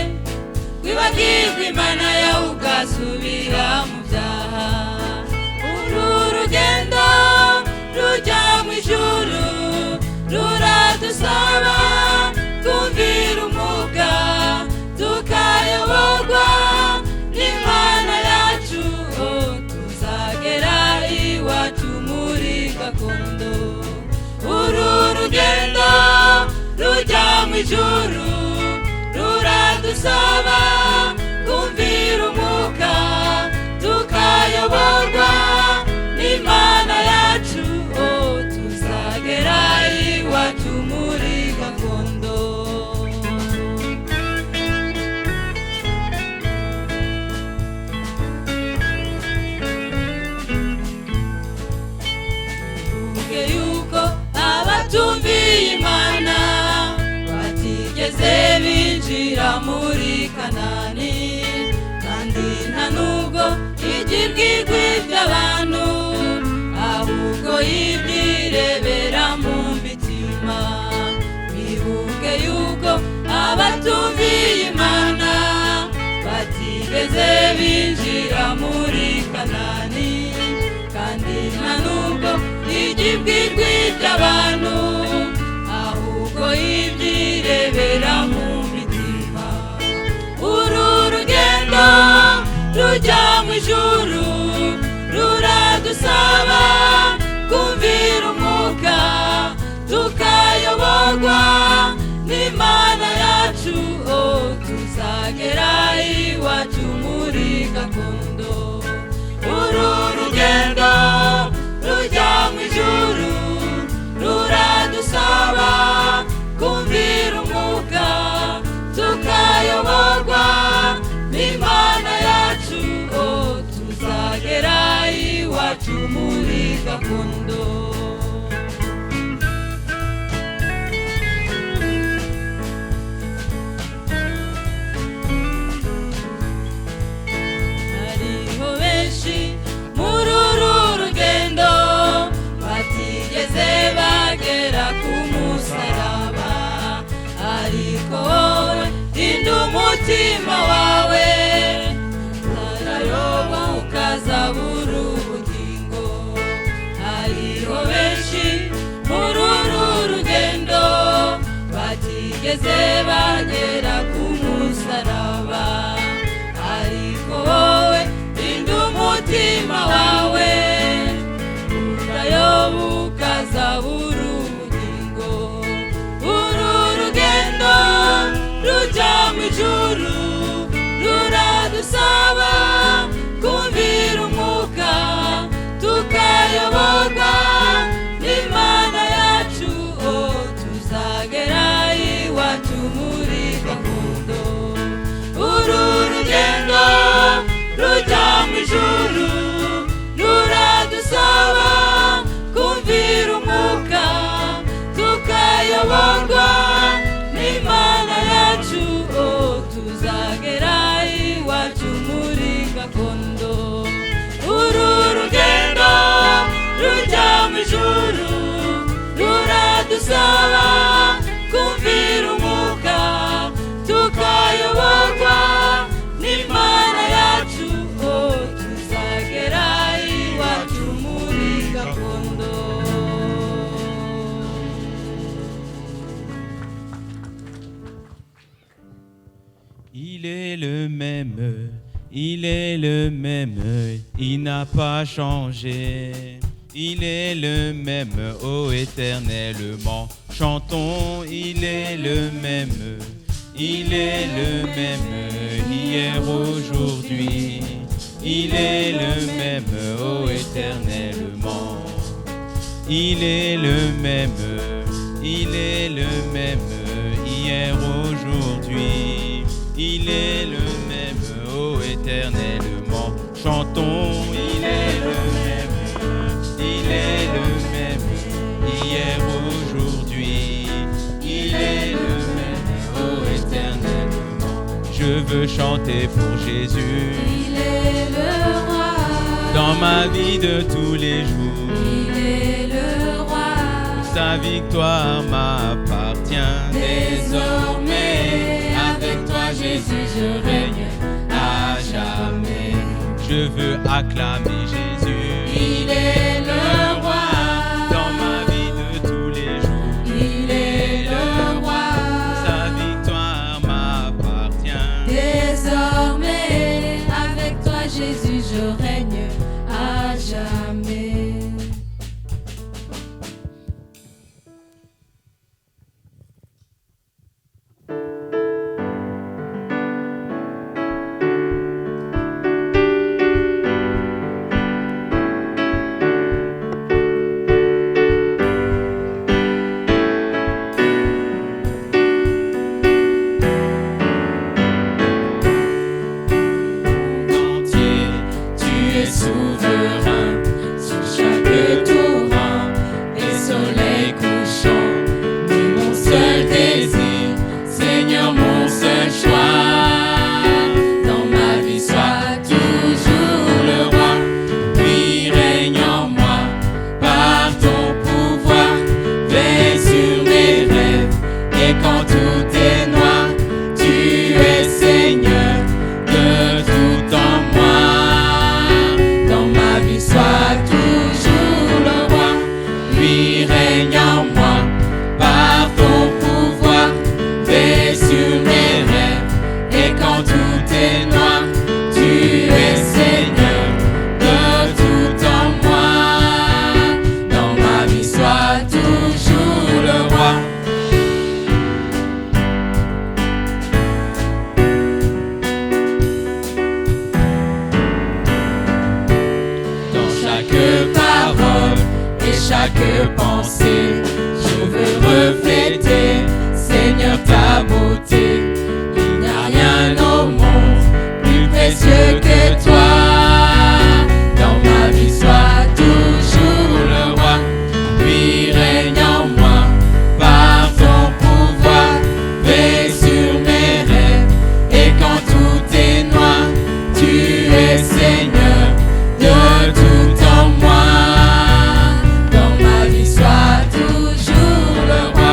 kwibagirwa Imana yawe ugasubira mu byaha. Uru rugendo rujya mu ijuru ruradusaba kumvira umwuka tukayoborwa n'Imana yacu. Tuzagera iwacu muri gakondo. Uru rugendo rujya mu ijuru ruradusaba kumvira umwuka binjira muri Kanani kandi nta nubwo igibwirwa iby'abantu ahubwo ibyirebera mu mitima bibuke yuko abatumviye Imana batigeze binjira muri Kanani kandi nta nubwo igibwirwa iby'abantu ahubwo ibyirebera mu mitima uru rugendo rujya mu ijuru ruradusaba kumvira umwuka tukayoborwa n'Imana yacu tuzagera iwacu muri gakondo uru rugendo rujya mu ijuru ruradusaba kumvira umwuka tukayoborwa n'Imana yacu tuzagera iwacu muri gakondo hariho benshi muri uru rugendo batigeze bagera ku musaraba ariko wowe rinda umutima wawe utarayoba ukazabura ubugingo hariho benshi muri uru rugendo batigeze bagera ku musaraba ariko wowe rinda umutima wawe utayoba ukazabura ubugingo uru rugendo rujya mu ijuru ruradusaba kumvira umwuka tukayoborwa n'Imana yacu tuzagera iwacu muri gakondo uru rugendo rujya mu ijuru ruradusaba kumvira umwuka tukayoborwa n'Imana yacu tuzagera iwacu muri gakondo uru rugendo rujya mu ijuru ruradusaba kumvira umwuka tukayoborwa n'Imana yacu tuzagera iwacu muri gakondo Il est le même, il est le même, il n'a pas changé. Il est le même, ô éternellement, chantons, il est le même, il est le même, hier, aujourd'hui. Il est le même, ô éternellement. Il est le même, il est le même, hier, aujourd'hui. Il est le même, ô éternellement, chantons, il est le même, il est le même, hier, aujourd'hui. Il est le même, ô éternellement, je veux chanter pour Jésus. Il est le roi dans ma vie de tous les jours. Il est le roi, sa victoire m'appartient désormais. Avec toi Jésus je règne à jamais. Je veux acclamer Jésus. Il est le roi dans ma vie de tous les jours. Il est le roi, sa victoire m'appartient désormais. Avec toi Jésus je règne à jamais. Seigneur, mon seul chaque pensée. Je veux refléter, Seigneur, ta beauté. Il n'y a rien au monde plus précieux que toi. Dans ma vie, sois toujours le roi. Puis règne en moi par ton pouvoir. Veille sur mes rêves. Et quand tout est noir, tu es Seigneur de tout en moi. Dans ma vie, sois toujours le roi.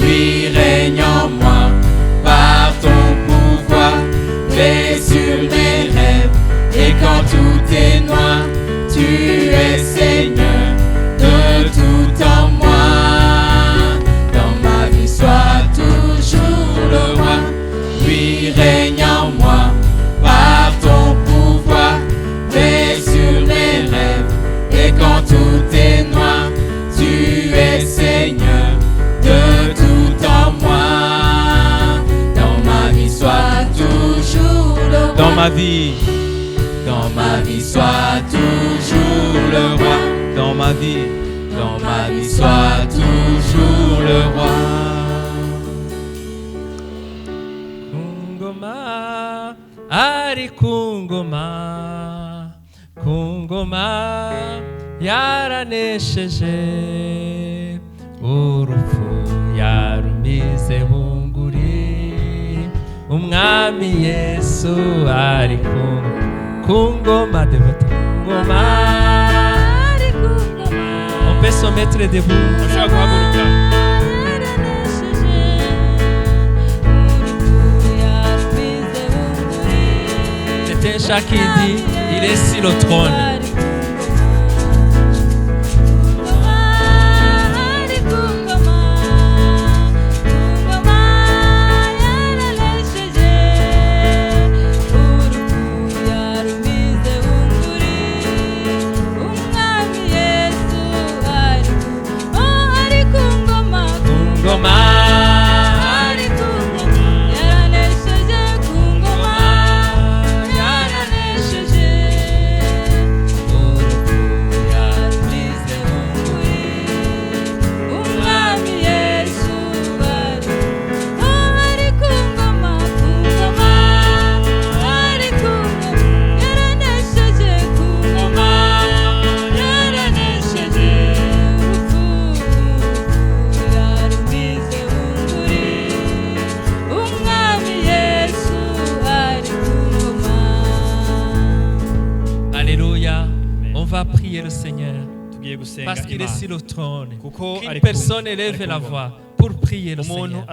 Lui règne en moi par ton pouvoir. Veille sur mes rêves. Et quand tout est noir, tu es Seigneur de tout en moi. Dans ma vie, sois toujours le roi. Lui règne en moi par ton pouvoir. Veille sur mes rêves. Et quand tout est noir, tu es Seigneur de tout en moi. Dans ma vie, sois toujours le roi. Dans ma vie, sois toujours le roi. Dans ma vie, sois toujours le roi. Kungoma, ari kungoma, kungoma yaranesheje, urupfu yarumize bunguri, umwami Yesu ari kungoma de votre kungoma. On peut se mettre debout. C'est un chat qui dit, il est sur le trône. Parce qu'il est sur le trône. Qu'une personne élève la voix pour prier le Seigneur.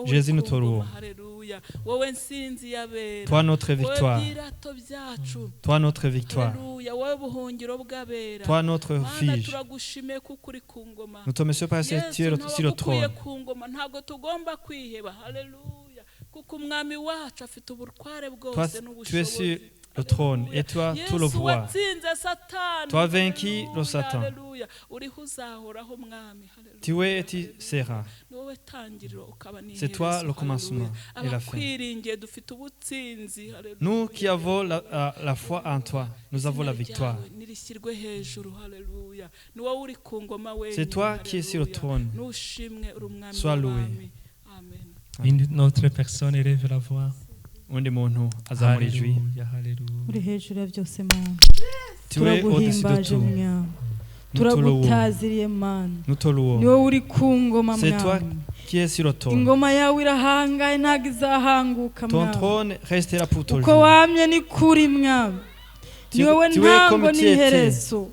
Jésus notre roi. Toi notre victoire. Toi notre victoire. Toi notre refuge. Nous te remercions parce que tu es sur le trône. Toi, tu es sur le trône et toi, tout le pouvoir. Toi, vaincu le Satan. Tu es et tu seras. C'est toi le commencement et la fin. Nous qui avons la foi en toi, nous avons la victoire. C'est toi qui es sur le trône. Sois loué. Une autre personne élève la voix. Alléluia, Alléluia. Tu es au-dessus de tout. turagutaziriye Mana, ni wowe uri ku ngoma Mwana, ingoma yawe irahangaye ntabwo izahanguka Mwana, uko wamye ni kuri Mwana, ni wowe ntango n'iherezo.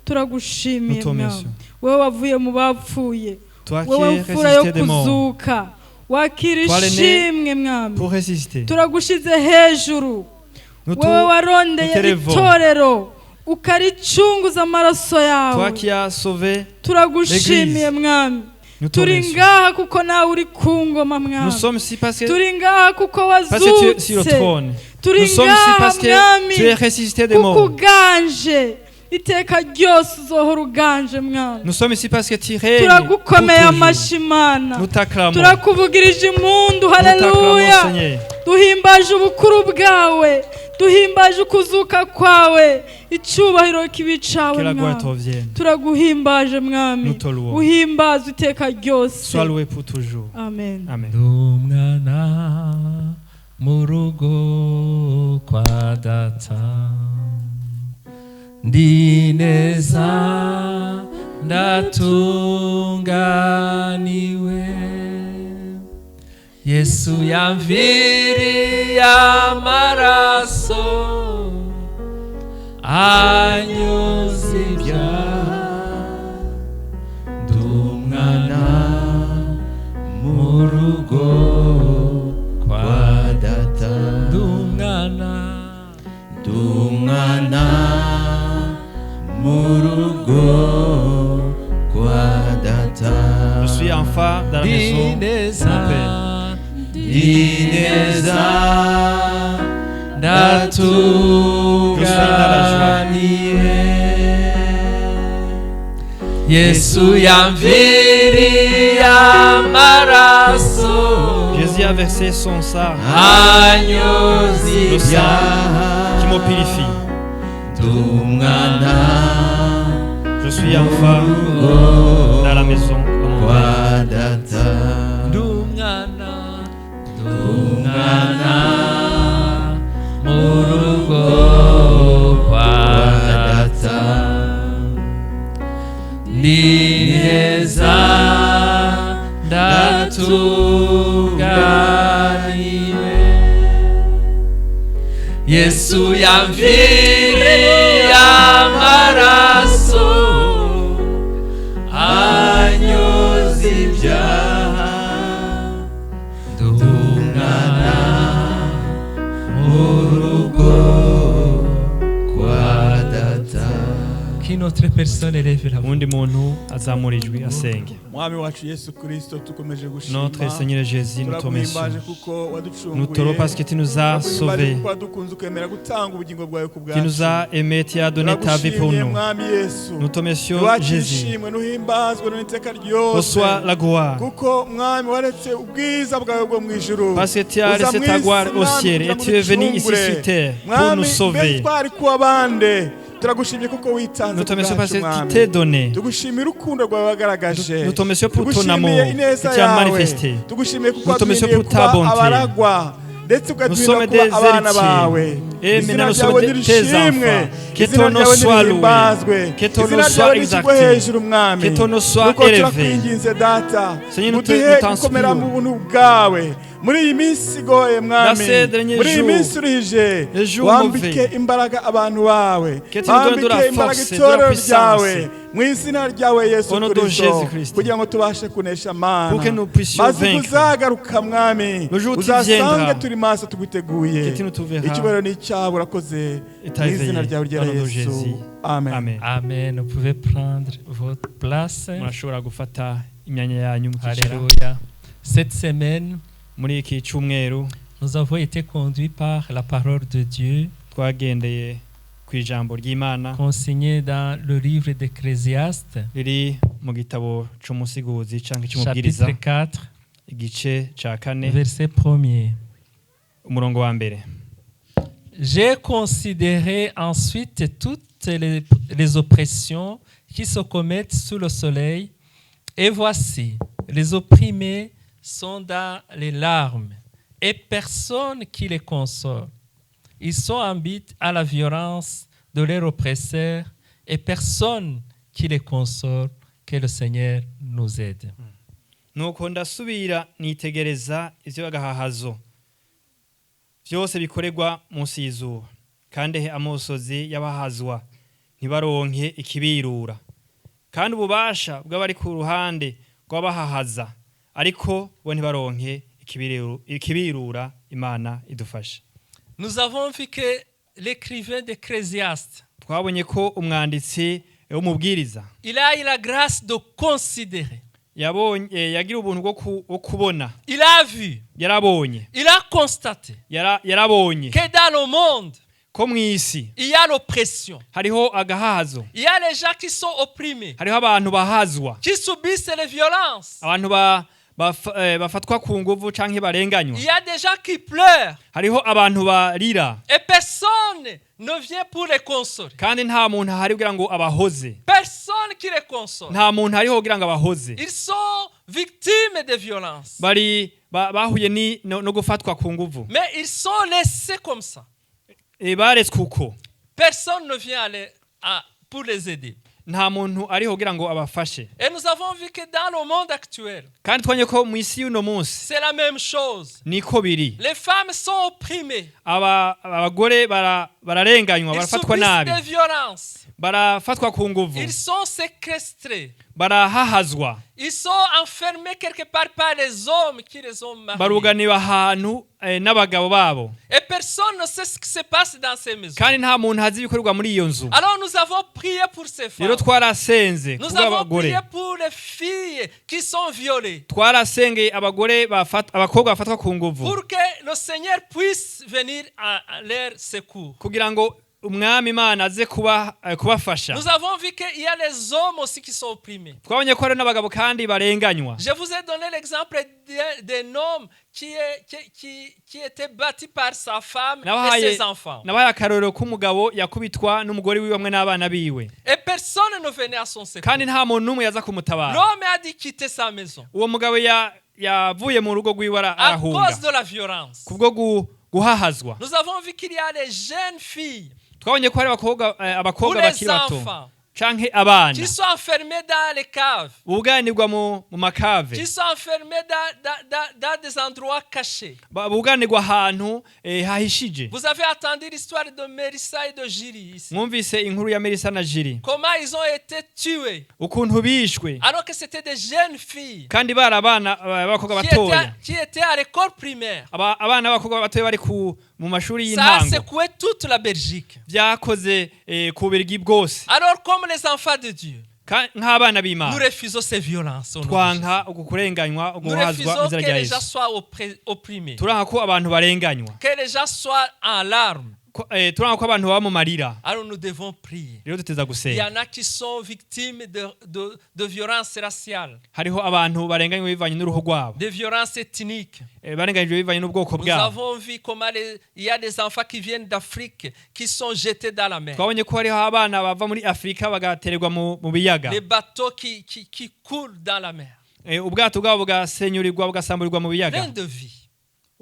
Turagushimiye Mwana, wowe wavuye mu bapfuye, wowe mfura yo kuzuka, wakira ishimwe Mwana, turagushize hejuru, wowe warondeye itorero ukaricunguza amaraso yawe. Turagushimiye Mwami, turi ngaha kuko nawe uri ku ngoma Mwami, turi ngaha kuko wazutse, turi ngaha Mwami kuko uganje iteka ryose uzohora uganje Mwami. Turagukomeye amashyi Mana, turakuvugirije impundu. Haleluya. duhimbaje ubukuru bwawe, duhimbaje ukuzuka kwawe, icyubahiro kibicawe mwami. Turaguhimbaje mwami, uhimbaze iteka ryose. Amen. Umwana mu rugo kwa data, ndi neza ndatunganiwe, Yesu yamviriye amaraso anyoza ibyaha, ndi umwana mu rugo kwa data, ndi umwana mu rugo kwa data. Je suis enfant dans la maison de mon Père. Dineza ndatunganiwe, Yesu yamviriye amaraso, Jésus a versé son sang, anyoza ibyaha, qui me purifie. Je suis enfant dans la maison de mon Père. Murugo kwa data, neza ndatunganiwe, Yesu yamviriye amaraso anyoza ibyaha, ndungana mu rugo kwa data. Qu'une personne élève la voix. Undi muntu azamura ijwi asenge. Mwami wacu Yesu Kristo, tukomeje gushima. Notre Seigneur Jésus, nous te remercions. Nous te remercions parce que tu nous as sauvés. Tu nous as aimés, tu as donné ta vie pour nous. Nous te remercions, Jésus. Reçois la gloire. Parce que tu as laissé ta gloire au ciel et tu es venu ici sur terre pour nous sauver. Nous te remercions parce que tu t'es donné. Nous te remercions pour ton amour que tu as manifesté. Nous te remercions pour ta bonté. Nous sommes des héritiers. Et maintenant nous sommes tes enfants. Que ton nom soit loué. Que ton nom soit exalté. Que ton nom soit élevé. Seigneur, nous t'inspirons. Muri iyi minsi igoye mwami, muri iyi minsi urije, wambike imbaraga abantu bawe, wambike imbaraga itorero ryawe, mu izina ryawe Yesu Kristo, kugira ngo tubashe kunesha mana, maze tuzagaruka mwami, uzasange turi maso tugiteguye, icyubahiro ni icyawe urakoze, mu izina ryawe ryera Yesu. Amen. Amen. Vous pouvez prendre votre place. Murashobora gufata imyanya yanyu mukicara. Alléluia. Cette semaine, nous avons été conduits par la parole de Dieu, consignée dans le livre d'Ecclésiaste, chapitre 4, verset 1er. J'ai considéré ensuite toutes les oppressions qui se commettent sous le soleil, et voici, les opprimés sont dans les larmes et personne qui les console. Ils sont habités à la violence de leurs oppresseurs et personne qui les console. Que le Seigneur nous aide. Nuko ndasubira nitegereza ivyo bagahahazo byose bikorerwa munsi y'izuba kandi amosozi y'abahazwa ntibaronke ikibirura kandi ububasha bw'abari ku ruhande rw'abahahaza ariko bo ntibaronke ikibirura. Imana idufashe. Nous avons vu que l'écrivain d'Ecclésiaste, twabonye ko umwanditsi w'umubwiriza, il a eu la grâce de considérer. Yagira ubuntu bwo kubona. Il a vu. Yarabonye. Il a constaté. Yarabonye. Que dans le monde, ko mwisi, il y a l'oppression. Hariho agahazo. Il y a les gens qui sont opprimés. Hariho abantu bahazwa. Qui subissent les violences. Abantu bafatwa ku nguvu canke barenganywa. Il y a des gens qui pleurent. Hariho abantu barira. Et personne ne vient pour les consoler. Kandi nta muntu hari kugira ngo abahoze. Personne qui les console. Nta muntu hariho kugira ngo abahoze. Ils sont victimes de violence. Bari bahuye no gufatwa ku nguvu. Mais ils sont laissés comme ça. Baretswe uko. Personne ne vient pour les aider. Nta muntu ariho kugira ngo abafashe. Et nous avons vu que dans le monde actuel, kandi twanye ko mu isi y'uno munsi c'est la même chose. Niko biri. Les femmes sont opprimées. Abagore bararenganywa, barafatwa nabi. Ils subissent des violences. Barafatwa ku nguvu. Ils sont séquestrés. Barahahazwa. Ils sont enfermés quelque part par les hommes qui les ont mariés. Baruganiwe ahantu n'abagabo babo. Et personne ne sait ce qui se passe dans ces maisons. Kandi nta muntu azi ibikorerwa muri iyo nzu. Alors nous avons prié pour ces femmes. Rero twarasenze nous avons prié pour les filles qui sont violées. Twarasengeye abakobwa bafatwa ku nguvu. Pour que le Seigneur puisse venir à leur secours. Kugira ngo umwami Imana aze kubafasha. Nous avons vu qu'il y a les hommes aussi qui sont opprimés. Twabonye ko hari n'abagabo kandi barenganywa. Je vous ai donné l'exemple d'un homme qui était battu par sa femme et ses enfants. Nabaye akarorero k'umugabo yakubitwa n'umugore wiwe hamwe n'abana biwe. Et personne ne venait à son secours. Kandi nta muntu n'umwe yaza kumutabara. L'homme a dû quitter sa maison. Uwo mugabo yavuye mu rugo rwiwe arahunga. À cause de la violence. Kubwo guhahazwa. Nous avons vu qu'il y a les jeunes filles. Twabonye ko hari abakobwa bakiri bato canke abana qui sont enfermés dans les caves, buganirwa mu makave, qui sont enfermés dans des endroits cachés, buganirwa ahantu hahishije. Vous avez entendu l'histoire de Mélissa et de Jiri ici. Mwumvise inkuru ya Melissa na Jiri. Comment ils ont été tués. Ukuntu bishwe. Alors que c'était des jeunes filles. Kandi bari abana b'abakobwa batoya. Qui étaient à l'école primaire. Abana b'abakobwa batoya bari mu mashuri y'intango. Ça a secoué toute la Belgique. Byakoze ku Belgique bwose. Alors comme les enfants de Dieu, nk'abana b'Imana, nous refusons ces violences. Twanka ukurenganywa, uguhazwa inzira ya Yesu. Que les gens soient opprimés. Turanka ko abantu barenganywa. Que les gens soient en larmes. Turanka ko abantu baba mu marira. Alors nous devons prier. Rero duteza gusenga. Il y en a qui sont victimes de violences raciales. Hariho abantu barenganywa bivanye n'uruhu rwabo. De violences ethniques. Barenganywa bivanye n'ubwoko bwabo. Nous avons vu comment il y a des enfants qui viennent d'Afrique qui sont jetés dans la mer. Twabonye ko hariho abana bava muri Afrika bagatererwa mu biyaga. Les bateaux qui coulent dans la mer. Ubwato bwabo bugasenyurirwa bugasamburirwa mu biyaga. Plein de vie.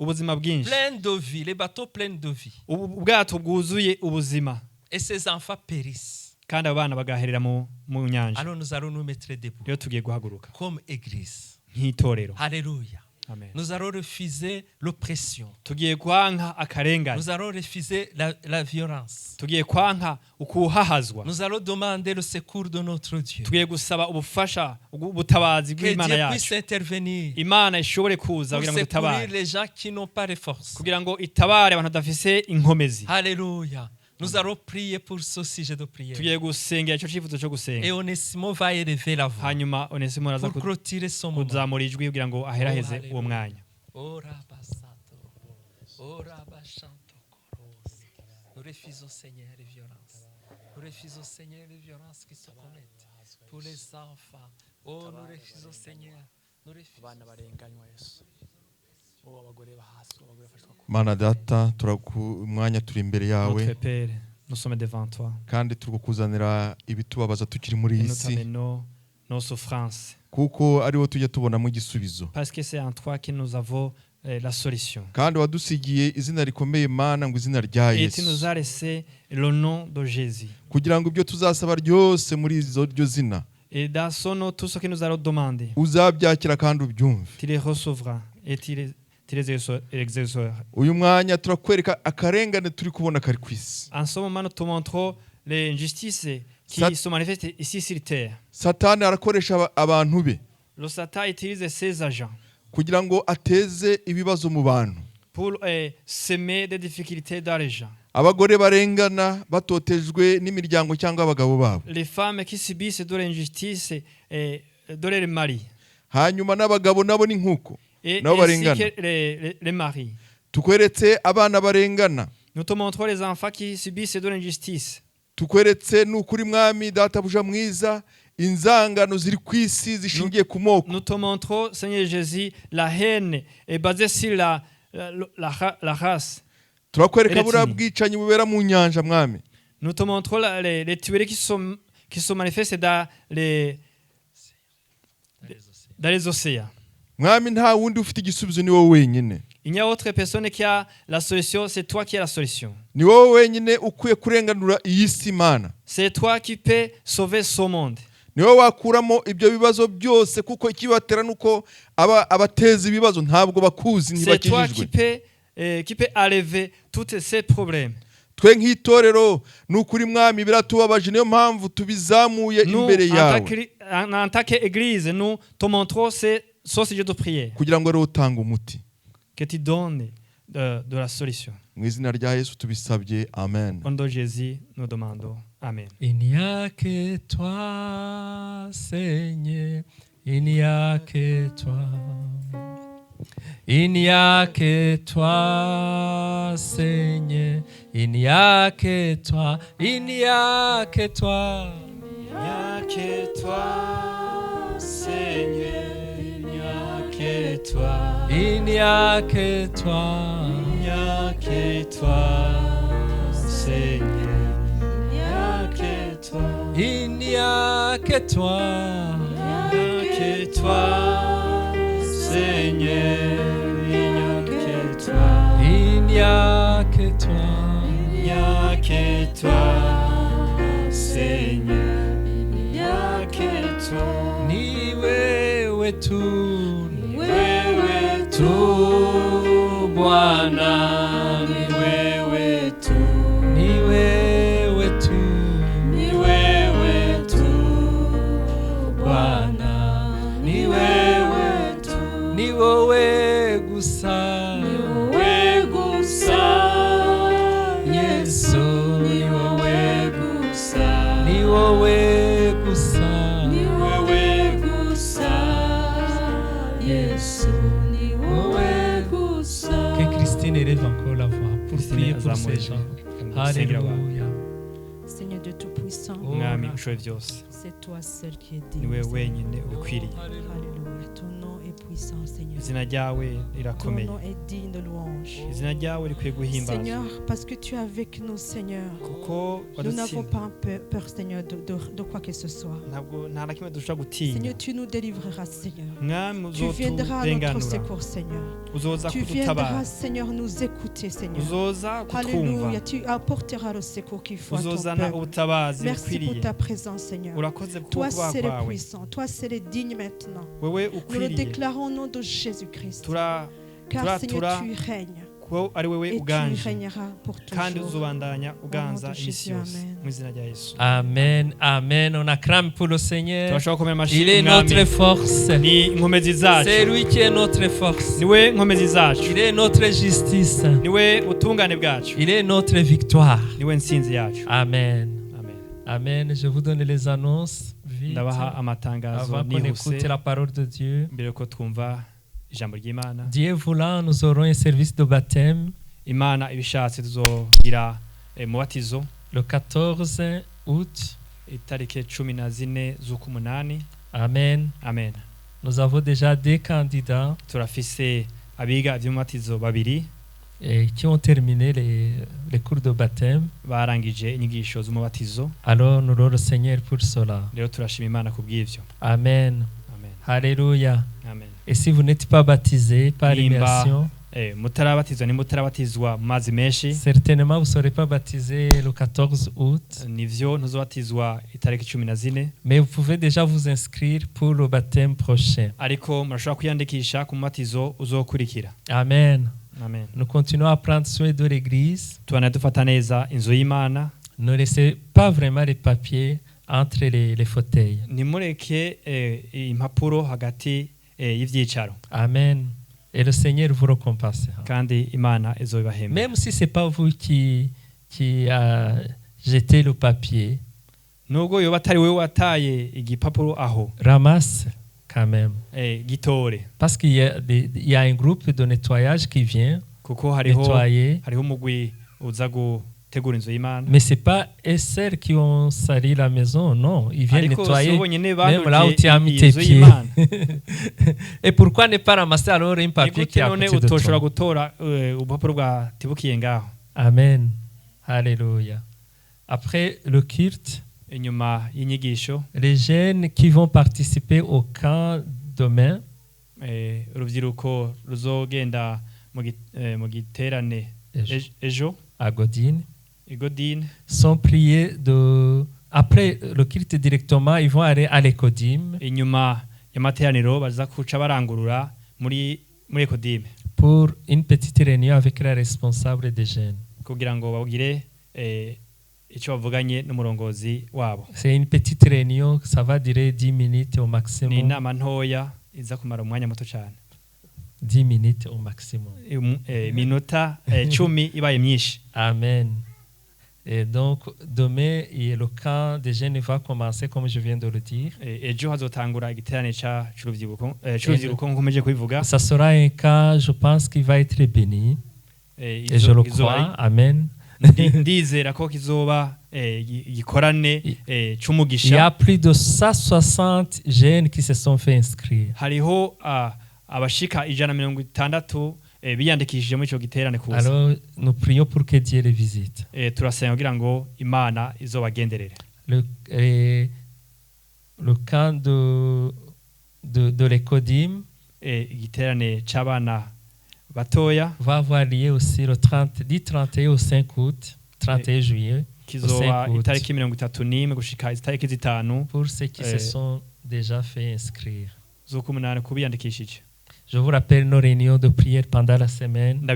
Ubuzima bwinshi. Plein de vie, les bateaux pleins de vie. Ubwato bwuzuye ubuzima. Et ces enfants périssent. Kandi abana bagaherera mu nyanja. Alors nous allons nous mettre debout. Rero tugiye guhaguruka. Comme église. Nk'itorero. Alléluia. Amen. Nous allons refuser l'oppression. Tugiye kwanka akarengane. Nous allons refuser la violence. Tugiye kwanka ukuhahazwa. Nous allons demander le secours de notre Dieu. Tugiye gusaba ubufasha ubutabazi bw'Imana yacu. Que Dieu puisse intervenir. Imana ishobore kuza kugira ngo itabare. Pour secourir les gens qui n'ont pas de force. Kugira ngo itabare abantu badafise inkomezi. Alléluia. Nous allons prier pour ce sujet de prière. Tugiye gusengera icyo cyifuzo cyo gusenga. Et Onésimo va élever la voix. Hanyuma Onésimo araza clôturer son moment. Kuzamura ijwi kugira ngo aheraheze uwo mwanya. Nous refusons, Seigneur, les violences. Nous refusons, Seigneur, les violences qui se commettent pour les enfants. Oh, nous refusons, Seigneur. Nous refusons. Mana data umwanya turi imbere yawe kandi turukuzanira ibitubabaza tukiri muri iyi si kuko ariwo tujya tubonamo igisubizo kandi wadusigiye izina rikomeye Mana ngo izina rya Yesu kugira ngo ibyo tuzasaba ryose muri iryo zina uzabyakira kandi ubyumve. Uyu mwanya turakwereka akarengane turi kubona kari kwisi. En ce moment nous te montrons les injustices qui se manifestent ici sur terre. Satani arakoresha abantu be. Le Satan utilise ses agents kugira ngo ateze ibibazo mu bantu. Pour semer des difficultés dans les gens. Abagore barengana batotejwe n'imiryango cyangwa abagabo babo. Les femmes qui subissent de l'injustice de leur mari. Hanyuma n'abagabo nabo ni nkuko. Nabo barengana. Les maris. Tukweretse abana barengana. Nous te montrons les enfants qui subissent de l'injustice. Tukweretse n'ukuri mwami databuja mwiza inzangano ziri ku isi zishingiye ku moko. Nous te montrons, Seigneur Jésus, la haine est basée sur la race. Turakwereka buriya bwicanyi bubera mu nyanja mwami. Nous te montrons les tueries qui se manifestent dans les océans. Mwami nta wundi ufite igisubizo ni wowe wenyine. Il n'y a autre personne qui a la solution, c'est toi qui as la solution. Ni wowe wenyine ukwiye kurenganura iyi si Mana. C'est toi qui peux sauver ce monde. Ni wowe wakuramo ibyo bibazo byose kuko ikibatera nuko abateza ibibazo ntabwo bakuzi ntibakijijwe. C'est toi qui peut enlever tous ces problèmes. Twe nk'itorero n'ukuri mwami biratubabaje niyo mpamvu tubizamuye imbere yawe. En tant qu'église, nous te montrons ces sujet de prière. Kugira ngo rero utange umuti. Que tu donnes de la solution. Mu izina rya Yesu tubisabye, amen. Au nom de Jésus, nous demandons, amen. Il n'y a que toi, Seigneur, il n'y a que toi. Il n'y a que toi, Seigneur, il n'y a que toi, il n'y a que toi. Il n'y a que toi, Seigneur. Que toi. Il n'y a que toi. Il n'y a que toi, Seigneur. Il n'y a que toi. Il n'y a que toi. Il n'y a que toi, Seigneur. Il n'y a que toi. Il n'y a que toi. Il n'y a que toi, Seigneur. Il n'y a que toi. Ni wewe tu. Tu Bwana, ni wewe tu, ni wewe tu, ni wewe tu Bwana, ni wewe tu, ni wewe gusa, ni wewe gusa, Yesu, ni wewe gusa, ni wewe gusa, ni wewe gusa, Yesu. Que Christine élève encore la voix pour prier pour ces gens. Alléluia. Seigneur de Tout-Puissant, c'est toi seul qui es digne. Alléluia. Ton nom est puissant, Seigneur. Ton nom est digne de louange. Seigneur, parce que tu es avec nous, Seigneur. Nous n'avons pas peur, Seigneur, de quoi que ce soit. Seigneur, tu nous délivreras, Seigneur. Tu viendras à notre secours, Seigneur. Tu viendras, Seigneur, nous écouter, Seigneur. Alléluia. Tu apporteras le secours qu'il faut à ton peuple. Merci pour ta présence, Seigneur. Toi, c'est le puissant. Toi, c'est le digne maintenant. Nous le déclarons au nom de Jésus-Christ. Car, Seigneur, tu règnes. Et tu régneras pour toujours. Amen, amen. On acclame pour le Seigneur. Il est notre force. C'est lui qui est notre force. Il est notre justice. Il est notre victoire. Amen. Amen. Je vous donne les annonces vite avant qu'on écoute la parole de Dieu. Dieu voulant, nous aurons un service de baptême le 14 août. Amen. Amen. Nous avons déjà des candidats et qui ont terminé les cours de baptême. Alors nous louons le Seigneur pour cela. Amen. Alléluia. Amen. Et si vous n'êtes pas baptisé par l'immersion, certainement vous ne serez pas baptisé le 14 août. Mais vous pouvez déjà vous inscrire pour le baptême prochain. Amen. Amen. Nous continuons à prendre soin de l'église. Ne laissez pas vraiment les papiers entre les fauteuils. Amen. Et le Seigneur vous récompensera. Même si ce n'est pas vous qui a jeté le papier, ramasse quand même. Parce qu'il y a un groupe de nettoyage qui vient nettoyer. Mais c'est pas eux seuls qui ont sali la maison, non. Ils viennent nettoyer même là où tu as mis tes pieds. Et pourquoi ne pas ramasser alors un papier qui est à côté de toi? Amen. Alléluia. Après le culte, les jeunes qui vont participer au camp demain, à Godine, sont priés de... Après le culte directement, ils vont aller à l'Ecodim pour une petite réunion avec la responsable des jeunes. C'est une petite réunion, ça va durer 10 minutes au maximum. 10 minutes au maximum. Amen. Et donc, demain, le camp des jeunes va commencer, comme je viens de le dire. Ça sera un camp, je pense, qui va être béni. Et je le crois. Amen. Il y a plus de 160 jeunes qui se sont fait inscrire. Alors, nous prions pour que Dieu les visite. Le camp de l'Ecodim va avoir lieu aussi le 31 au 5 août, 31 juillet, au 5 août, pour ceux qui se sont déjà fait inscrire. Je vous rappelle nos réunions de prière pendant la semaine.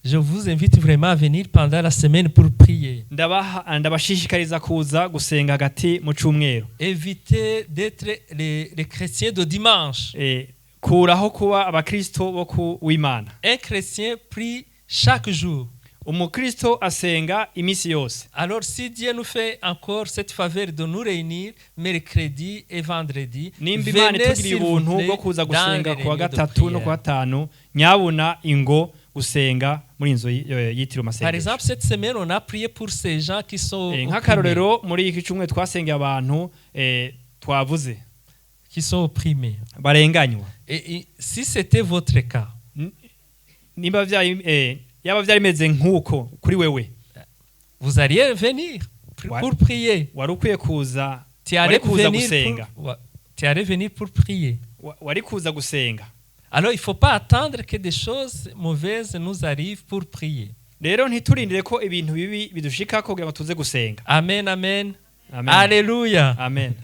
Je vous invite vraiment à venir pendant la semaine pour prier. Évitez d'être les chrétiens de dimanche. Un chrétien prie chaque jour. Alors si Dieu nous fait encore cette faveur de nous réunir mercredi et vendredi, venez s'il vous plaît dans les réunions de prière. Par exemple, cette semaine, on a prié pour ces gens qui sont opprimés. Et si c'était votre cas, vous alliez venir pour prier. Tu allais venir pour prier. Alors il ne faut pas attendre que des choses mauvaises nous arrivent pour prier. Amen, amen. Alléluia. Amen.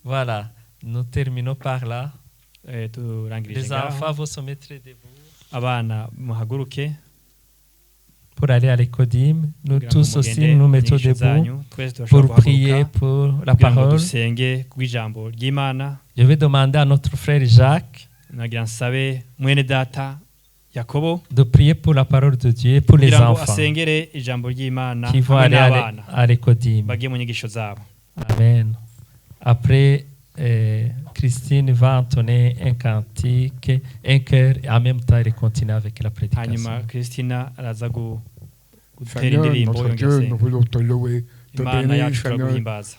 Voilà, nous terminons par là. Les enfants vont se mettre debout. Pour aller à l'Ecodim, nous tous aussi nous mettons debout pour prier pour la parole. Je vais demander à notre frère Jacques de prier pour la parole de Dieu et pour les enfants qui vont aller à l'Ecodim. Amen. Après, Christine va entonner un cantique, un chœur, et en même temps elle continue avec la prédication. Seigneur, notre Dieu, nous voulons te louer, te bénir, Seigneur.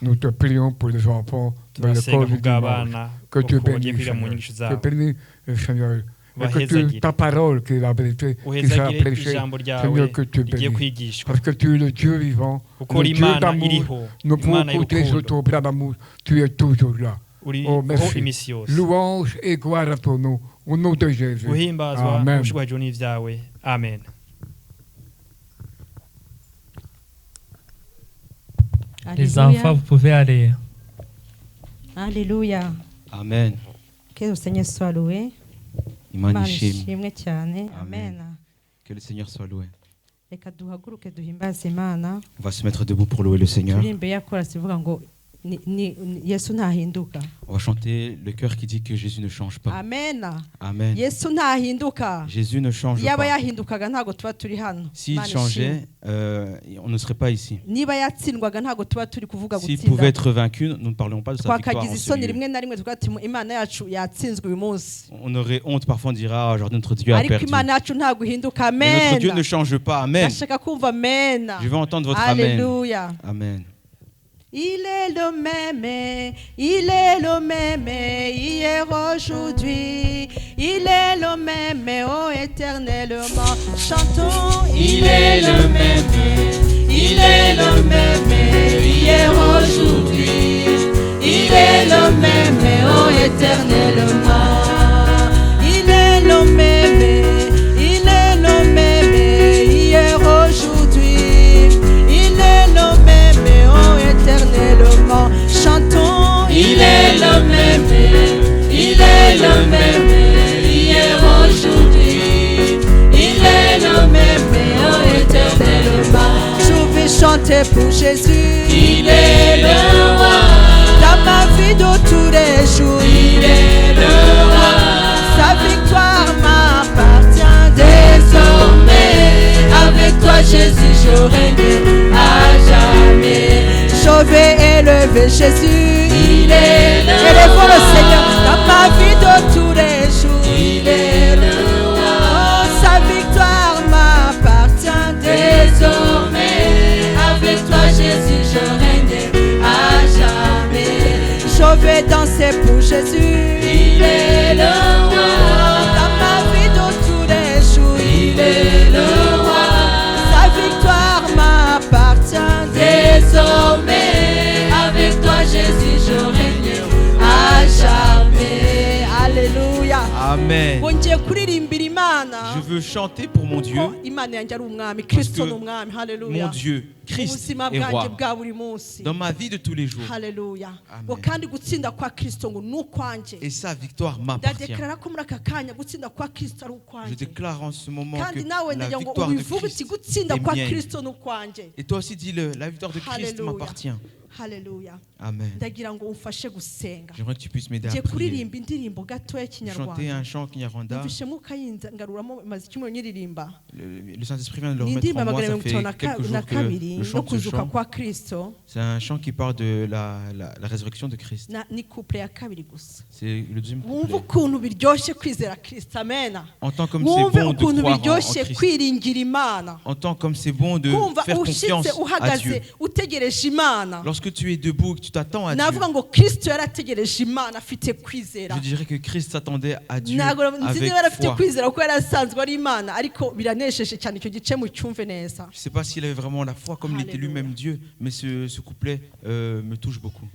Nous te prions pour les enfants de l'école du dimanche. Que tu bénisses, Seigneur. Que bénis, Seigneur. Et que ta parole, qui est la vérité, qui sera prêchée, Seigneur, que tu bénisses. Parce que tu es le Dieu vivant, le Dieu d'amour. Nous pouvons compter sur ton bras d'amour. Tu es toujours là. Oh, merci. Louange et gloire à ton nom. Au nom de Jésus. Amen. Amen. Les enfants, vous pouvez aller. Alléluia. Amen. Que le Seigneur soit loué. Amen. Que le Seigneur soit loué. On va se mettre debout pour louer le Seigneur. On va chanter le cœur qui dit que Jésus ne change pas. Amen. Amen. Jésus ne change pas. S'il changeait, on ne serait pas ici. S'il pouvait être vaincu, nous ne parlions pas de sa victoire. On aurait honte, parfois on dira aujourd'hui notre Dieu a perdu. Mais notre Dieu ne change pas. Amen. Je veux entendre votre Amen. Amen. Il est le même, hier, aujourd'hui. Il est le même, oh éternellement. Chantons. Il est le même, hier, aujourd'hui. Il est le même, oh éternellement. Il est le même, hier, aujourd'hui. Il est le même, oh éternellement. Chantons. Il est le même, hier, aujourd'hui. Il est le même, oh éternellement. Je vais chanter pour Jésus. Il est le roi. Dans ma vie de tous les jours. Il est le roi. Sa victoire m'appartient désormais. Avec toi Jésus je règne à jamais. Je vais élever Jésus. Il est le roi. Élevons le Seigneur dans ma vie de tous les jours. Il est le roi. Oh, sa victoire m'appartient désormais. Avec toi Jésus je règne à jamais. Je vais danser pour Jésus. Il est le roi. Dans ma vie de tous les jours. Il est le roi. Sa victoire m'appartient désormais. Avec toi Jésus je règne à jamais. Alléluia. Amen. Je veux chanter pour mon Dieu. Parce que mon Dieu, Christ est roi dans ma vie de tous les jours. Alléluia. Et sa victoire m'appartient. Je déclare en ce moment que la victoire de Christ est mienne. Et toi aussi dis-le, la victoire de Christ m'appartient. Alléluia. Amen. J'aimerais que tu puisses m'aider à prier. Chanter un chant Kinyarwanda. Le Saint-Esprit vient de le remettre en moi. Ça fait quelques jours que je chante ce chant. C'est un chant qui parle de la résurrection de Christ. C'est le deuxième couplet. Entends comme c'est bon de croire en Christ. Entends comme c'est bon de faire confiance à Dieu. Lorsque tu es debout et que tu t'attends à Dieu, je dirais que Christ s'attendait à Dieu avec foi. Je ne sais pas s'il avait vraiment la foi comme il était lui-même Dieu, mais ce couplet me touche beaucoup.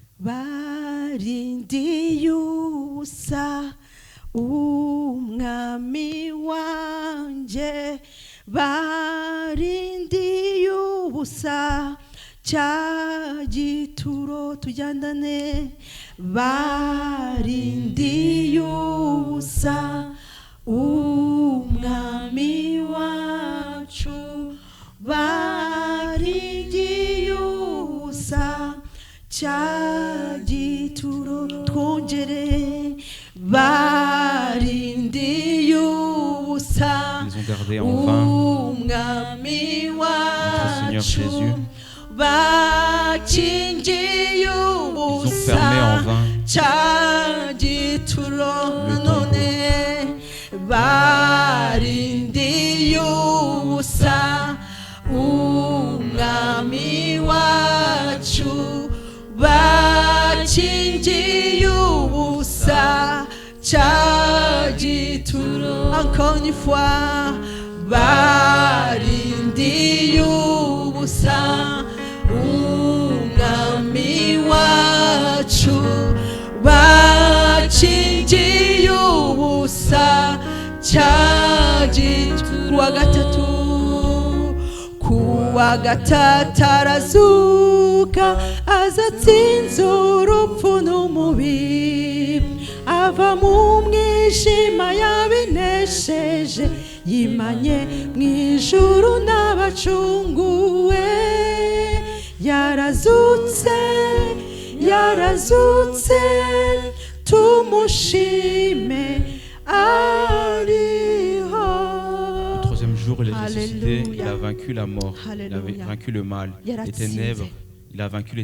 Umwami wanje barindiye ubusa cya gituro tujyandane barindiye ubusa umwami wacu barindiye ubusa cya gituro twongere barindiye ubusa umwami wacu bakingiye ubusa cya gituro none barindiye ubusa umwami wacu bakingiye ubusa cya gituro encore une fois barindiye ubusa umwami wacu bakingiye ubusa cya gituro kuwa gatatu arazuka azatsinze urupfu n'umubi ava mu mwijima yabinesheje yimanye mu ijuru n'abacunguwe yarazutse yarazutse tumushime ariho. Au troisième jour, il est ressuscité, il a vaincu la mort, il a vaincu le mal, les ténèbres, il a vaincu les